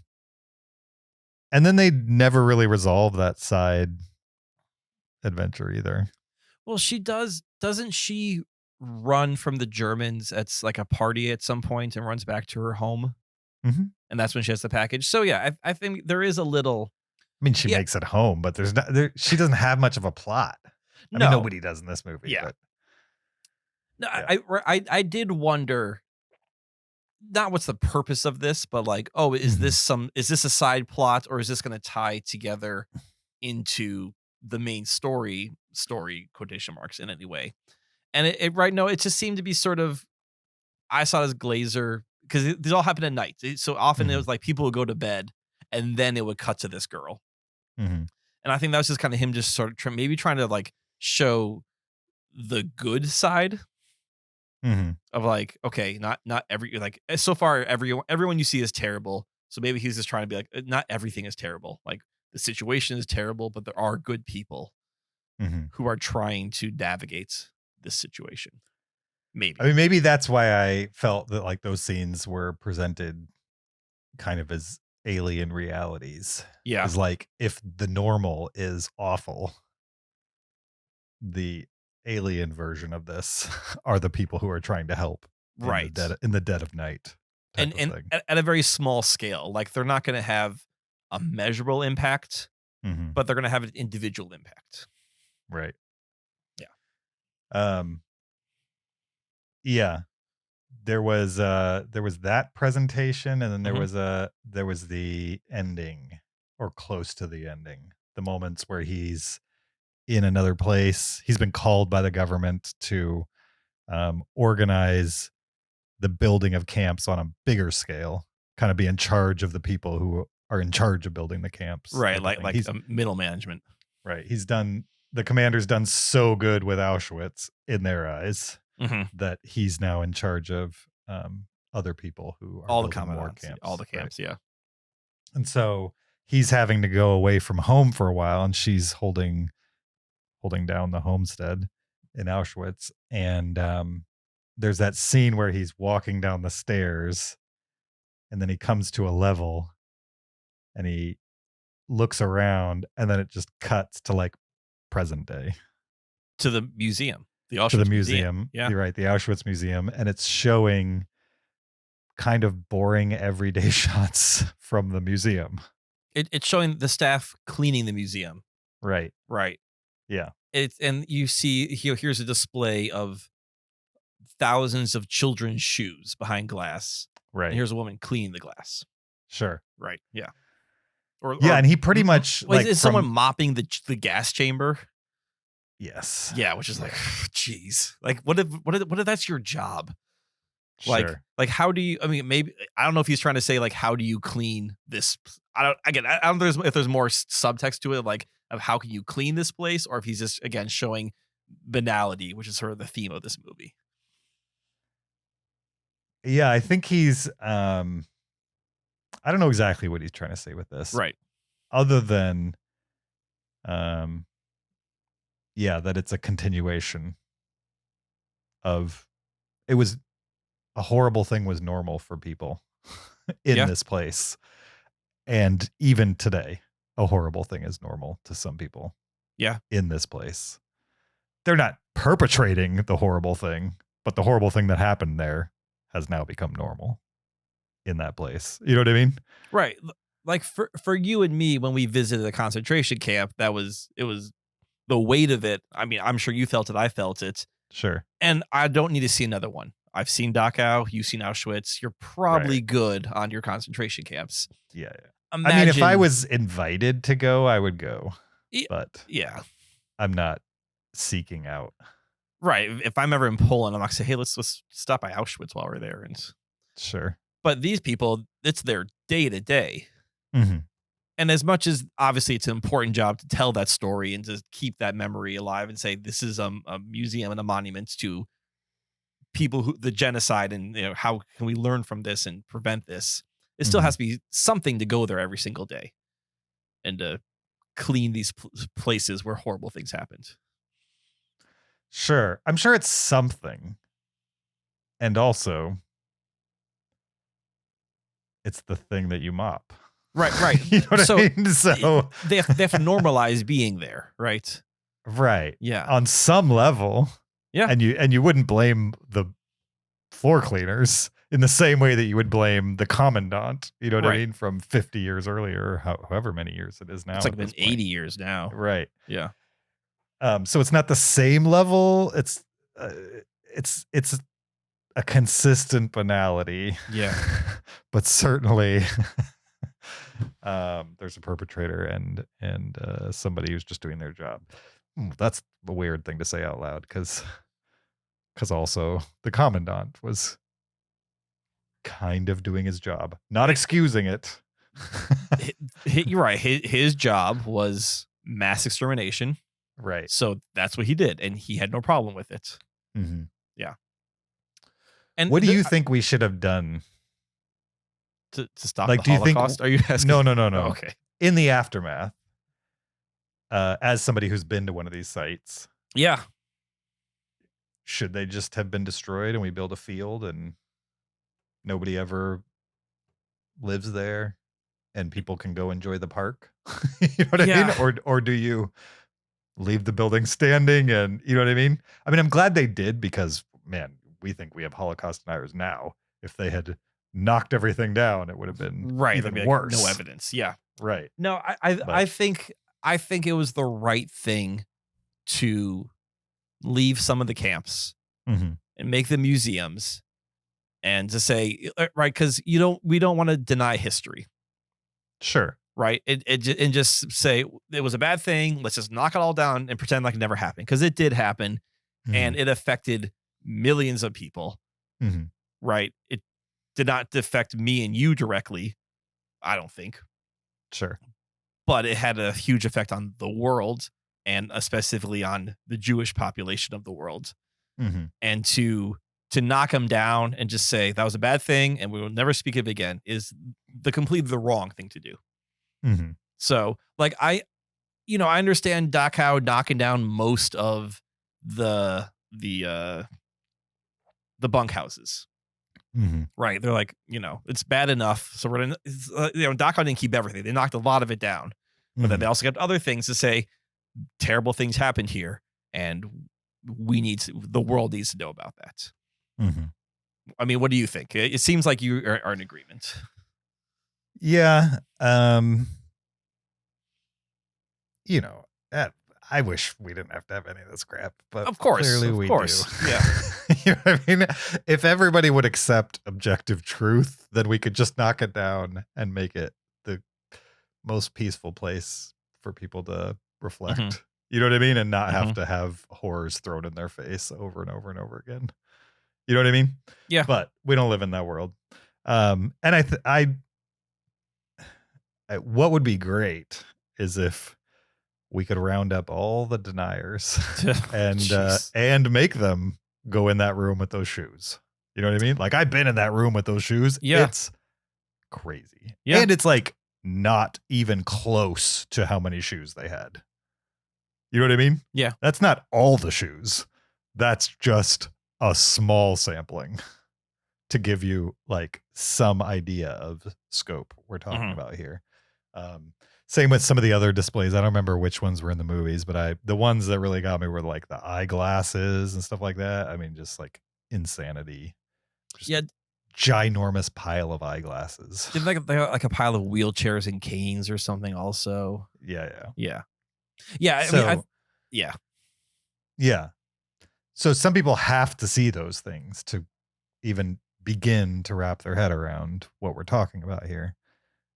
And then they never really resolve that side adventure either. Well, doesn't she run from the Germans at like a party at some point and runs back to her home? Mm-hmm. And that's when she has the package. So yeah, I think there is a little. I mean, she makes it home, but she doesn't have much of a plot. I mean, nobody does in this movie. Yeah. But, no, yeah. I did wonder, not what's the purpose of this, but like, oh, is this a side plot, or is this going to tie together into the main story quotation marks in any way? And it just seemed to be sort of, I saw it as Glazer, because these all happen at night. So often it was like people would go to bed and then it would cut to this girl. Mm-hmm. And I think that was just kind of him just sort of maybe trying to like show the good side of like, okay, not every, like so far everyone you see is terrible. So maybe he's just trying to be like, not everything is terrible. Like the situation is terrible, but there are good people who are trying to navigate this situation. Maybe. I mean, maybe that's why I felt that like those scenes were presented kind of as alien realities. Yeah. It's like if the normal is awful, the alien version of this are the people who are trying to help in the dead of night. And at a very small scale. Like they're not going to have a measurable impact, but they're going to have an individual impact. Right. Yeah. Yeah. There was that presentation, and then there was the ending, or close to the ending. The moments where he's in another place. He's been called by the government to organize the building of camps on a bigger scale, kind of be in charge of the people who are in charge of building the camps. Right, like middle management. Right. The commander's done so good with Auschwitz in their eyes that he's now in charge of other people who are all the camps. All the camps, right? Yeah. And so he's having to go away from home for a while, and she's holding down the homestead in Auschwitz. And there's that scene where he's walking down the stairs, and then he comes to a level and he looks around, and then it just cuts to like present day, to the museum, the Auschwitz to the museum. Yeah, you're right, the Auschwitz museum, and it's showing kind of boring everyday shots from the museum. It's showing the staff cleaning the museum. Right. Yeah. And you see here's a display of thousands of children's shoes behind glass. Right. And here's a woman cleaning the glass. Sure. Right. Yeah. And he pretty much is someone mopping the gas chamber? Yes. Yeah, which is like, geez, like what if that's your job? Sure. Like how do you? I mean, maybe I don't know if he's trying to say like how do you clean this? I don't know if there's more subtext to it, like of how can you clean this place, or if he's just again showing banality, which is sort of the theme of this movie. Yeah, I think he's I don't know exactly what he's trying to say with this. Right. Other than that it's a continuation of a horrible thing was normal for people in this place. And even today, a horrible thing is normal to some people. Yeah. In this place. They're not perpetrating the horrible thing, but the horrible thing that happened there has now become normal in that place. You know what I mean? Right. Like for you and me, when we visited a concentration camp, it was the weight of it. I mean, I'm sure you felt it. I felt it. Sure. And I don't need to see another one. I've seen Dachau. You've seen Auschwitz. You're probably good on your concentration camps. Yeah. I mean, if I was invited to go, I would go. But yeah, I'm not seeking out. Right. If I'm ever in Poland, I'm not say, hey, let's stop by Auschwitz while we're there. And sure. But these people, it's their day to day. And as much as obviously it's an important job to tell that story and to keep that memory alive and say this is a museum and a monument to people who the genocide, and how can we learn from this and prevent this, it still has to be something to go there every single day and to clean these places where horrible things happened. Sure. I'm sure it's something. And also, it's the thing that you mop. Right. You know what I mean? So they have to normalize being there, right? right. Yeah. On some level. Yeah. And you wouldn't blame the floor cleaners in the same way that you would blame the commandant, you know what I Right. mean, from 50 years earlier, or however many years it is now. It's like at been this point. 80 years now. Right. Yeah. So it's not the same level. It's a consistent banality. Yeah. But certainly there's a perpetrator and somebody who's just doing their job. That's a weird thing to say out loud because also the commandant was kind of doing his job, not excusing it. You're right. His job was mass extermination. Right. So that's what he did, and he had no problem with it. Mm-hmm. Yeah. And what do you think we should have done to stop like, the Holocaust? Are you asking? No. Oh, okay. In the aftermath, as somebody who's been to one of these sites, Yeah. should they just have been destroyed and we build a field and nobody ever lives there and people can go enjoy the park? You know what I mean? Or do you leave the building standing and you know what I mean? I mean, I'm glad they did because, man, we think we have Holocaust deniers now. If they had knocked everything down, it would have been even like, worse. no evidence. Yeah. Right. No, I think it was the right thing to leave some of the camps Mm-hmm. and make them museums and to say, right, because we don't want to deny history. Sure. Right. And just say it was a bad thing. Let's just knock it all down and pretend like it never happened. Because it did happen and it affected millions of people. Mm-hmm. Right. It did not affect me and you directly, I don't think. Sure. But it had a huge effect on the world and specifically on the Jewish population of the world. Mm-hmm. And to knock them down and just say that was a bad thing and we will never speak of it again is completely the wrong thing to do. Mm-hmm. So like I understand Dachau knocking down most of the bunkhouses. Mm-hmm. Right. They're like, it's bad enough. So we're going to, Dachau didn't keep everything. They knocked a lot of it down. But then they also got other things to say, terrible things happened here. And the world needs to know about that. Mm-hmm. I mean, what do you think? It seems like you are in agreement. Yeah. I wish we didn't have to have any of this crap, but of course, clearly we do. Yeah. You know what I mean? If everybody would accept objective truth, then we could just knock it down and make it the most peaceful place for people to reflect. Mm-hmm. You know what I mean? And not have to have horrors thrown in their face over and over and over again. You know what I mean? Yeah. But we don't live in that world. And what would be great is if we could round up all the deniers and make them go in that room with those shoes. You know what I mean? Like I've been in that room with those shoes. Yeah. It's crazy. Yeah. And it's like not even close to how many shoes they had. You know what I mean? Yeah. That's not all the shoes. That's just a small sampling to give you like some idea of scope we're talking about here. Same with some of the other displays. I don't remember which ones were in the movies, but the ones that really got me were like the eyeglasses and stuff like that. I mean, just like insanity. Just ginormous pile of eyeglasses. Did like a pile of wheelchairs and canes or something also? Yeah. Yeah. So some people have to see those things to even begin to wrap their head around what we're talking about here.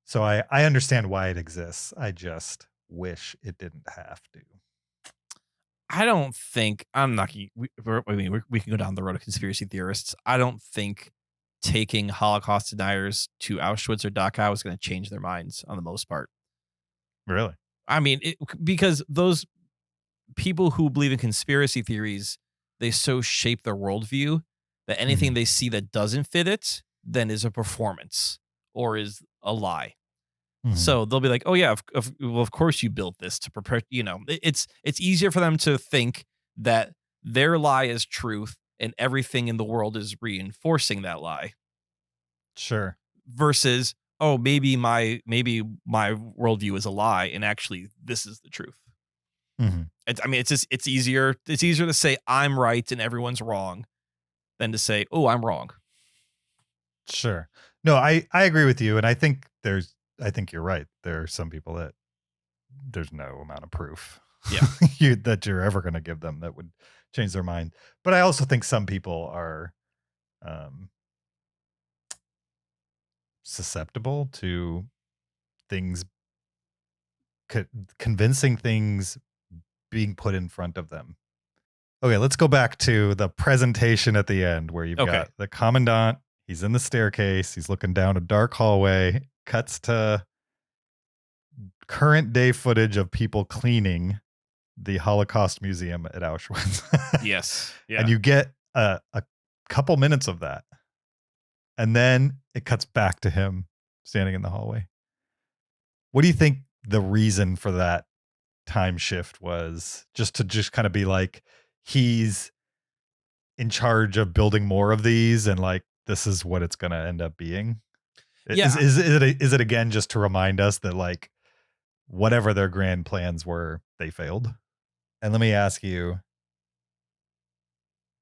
So I understand why it exists. I just wish it didn't have to. I don't think we can go down the road of conspiracy theorists. I don't think taking Holocaust deniers to Auschwitz or Dachau is going to change their minds on the most part. Really? I mean, because those people who believe in conspiracy theories, they so shape their worldview that anything they see that doesn't fit it then is a performance or is a lie. So they'll be like, oh yeah, of course you built this to prepare, it's easier for them to think that their lie is truth and everything in the world is reinforcing that lie. Sure. Versus oh, maybe my worldview is a lie, and actually this is the truth. It's easier to say I'm right and everyone's wrong than to say, oh, I'm wrong. Sure. No, I agree with you. And I think you're right. There are some people that there's no amount of proof that you're ever going to give them that would change their mind. But I also think some people are susceptible to things, convincing things being put in front of them. Okay, let's go back to the presentation at the end where you've got the commandant. He's in the staircase. He's looking down a dark hallway. Cuts to current day footage of people cleaning the Holocaust Museum at Auschwitz. Yes. Yeah. And you get a couple minutes of that. And then it cuts back to him standing in the hallway. What do you think the reason for that time shift was? Just kind of be like, he's in charge of building more of these and like, this is what it's going to end up being. Yeah. Is it again, just to remind us that like whatever their grand plans were, they failed? And let me ask you,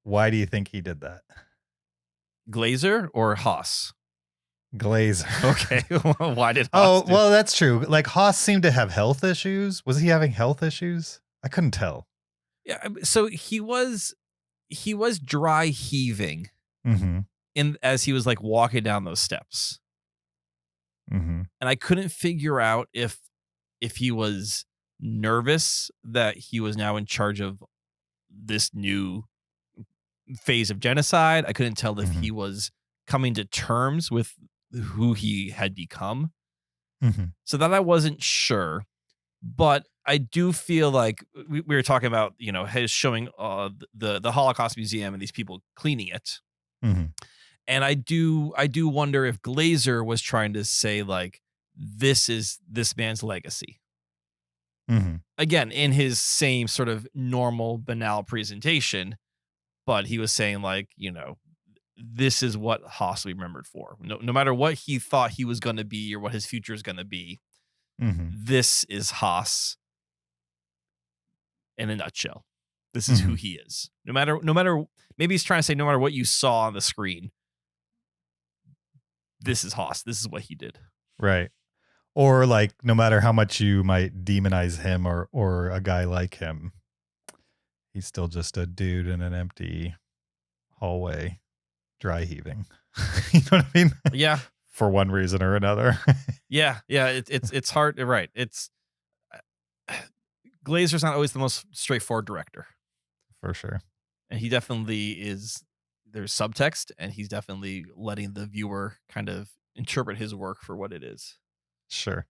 why do you think he did that? Glazer or Haas? Glazer. Okay. Why did Haas do well, that's true. Like Haas seemed to have health issues. Was he having health issues? I couldn't tell. Yeah. So he was dry heaving as he was like walking down those steps. And I couldn't figure out if he was nervous that he was now in charge of this new phase of genocide. I couldn't tell if he was coming to terms with who he had become. So that I wasn't sure. But I do feel like we were talking about, his showing the Holocaust Museum and these people cleaning it. And I do wonder if Glazer was trying to say like, this is this man's legacy. Again, in his same sort of normal, banal presentation, but he was saying like, this is what Haas will be remembered for. No matter what he thought he was going to be or what his future is going to be, this is Haas in a nutshell. This is who he is. No matter, maybe he's trying to say no matter what you saw on the screen, this is Haas. This is what he did. Right. Or like, no matter how much you might demonize him or a guy like him, he's still just a dude in an empty hallway, dry heaving. You know what I mean? Yeah. For one reason or another. Yeah. It's hard. Right. It's Glazer's not always the most straightforward director. For sure. And he definitely is. There's subtext, and he's definitely letting the viewer kind of interpret his work for what it is. Sure.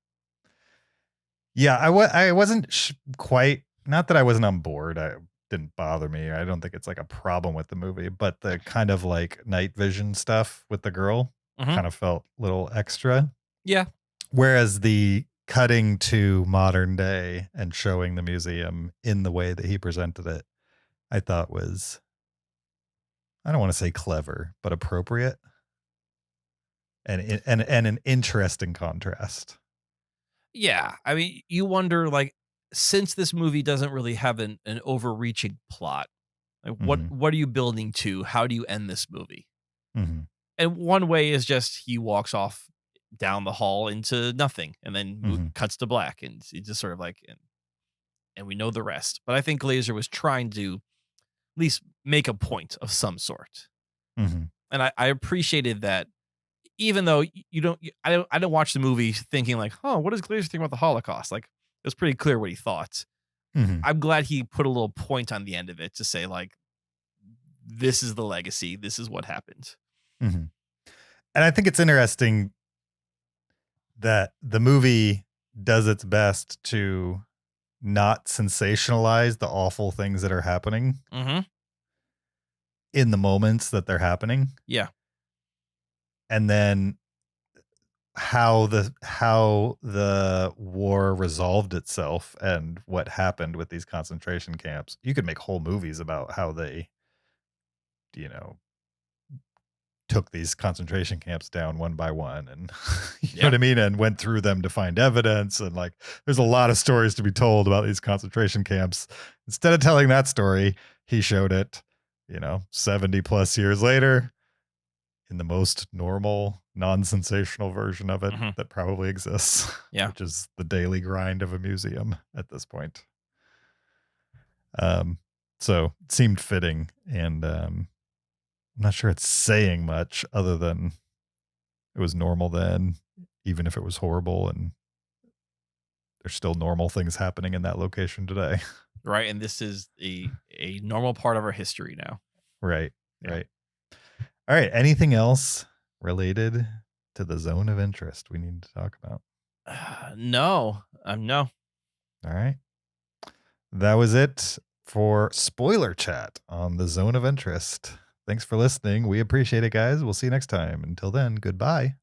Yeah, I wasn't quite, not that I wasn't on board. It didn't bother me. I don't think it's like a problem with the movie, but the kind of like night vision stuff with the girl kind of felt a little extra. Yeah. Whereas the cutting to modern day and showing the museum in the way that he presented it, I thought was, I don't want to say clever, but appropriate. And an interesting contrast. Yeah. I mean, you wonder, like, since this movie doesn't really have an overreaching plot, like what are you building to? How do you end this movie? And one way is just he walks off down the hall into nothing and then cuts to black, and he just sort of like, and we know the rest. But I think Glazer was trying to at least make a point of some sort. And I appreciated that. Even though I don't watch the movie thinking like, oh, what does Glazer think about the Holocaust? Like, it was pretty clear what he thought. I'm glad he put a little point on the end of it to say like, this is the legacy. This is what happened. And I think it's interesting that the movie does its best to not sensationalize the awful things that are happening in the moments that they're happening. Yeah. And then how the war resolved itself and what happened with these concentration camps. You could make whole movies about how they, took these concentration camps down one by one, and you know what I mean, and went through them to find evidence, and like there's a lot of stories to be told about these concentration camps. Instead of telling that story, he showed it, 70 plus years later in the most normal, non-sensational version of it that probably exists, which is the daily grind of a museum at this point. So it seemed fitting, and I'm not sure it's saying much other than it was normal then, even if it was horrible, and there's still normal things happening in that location today. Right. And this is a normal part of our history now. Right. Right. All right. Anything else related to the zone of interest we need to talk about? No. No. All right. That was it for spoiler chat on the zone of interest. Thanks for listening. We appreciate it, guys. We'll see you next time. Until then, goodbye.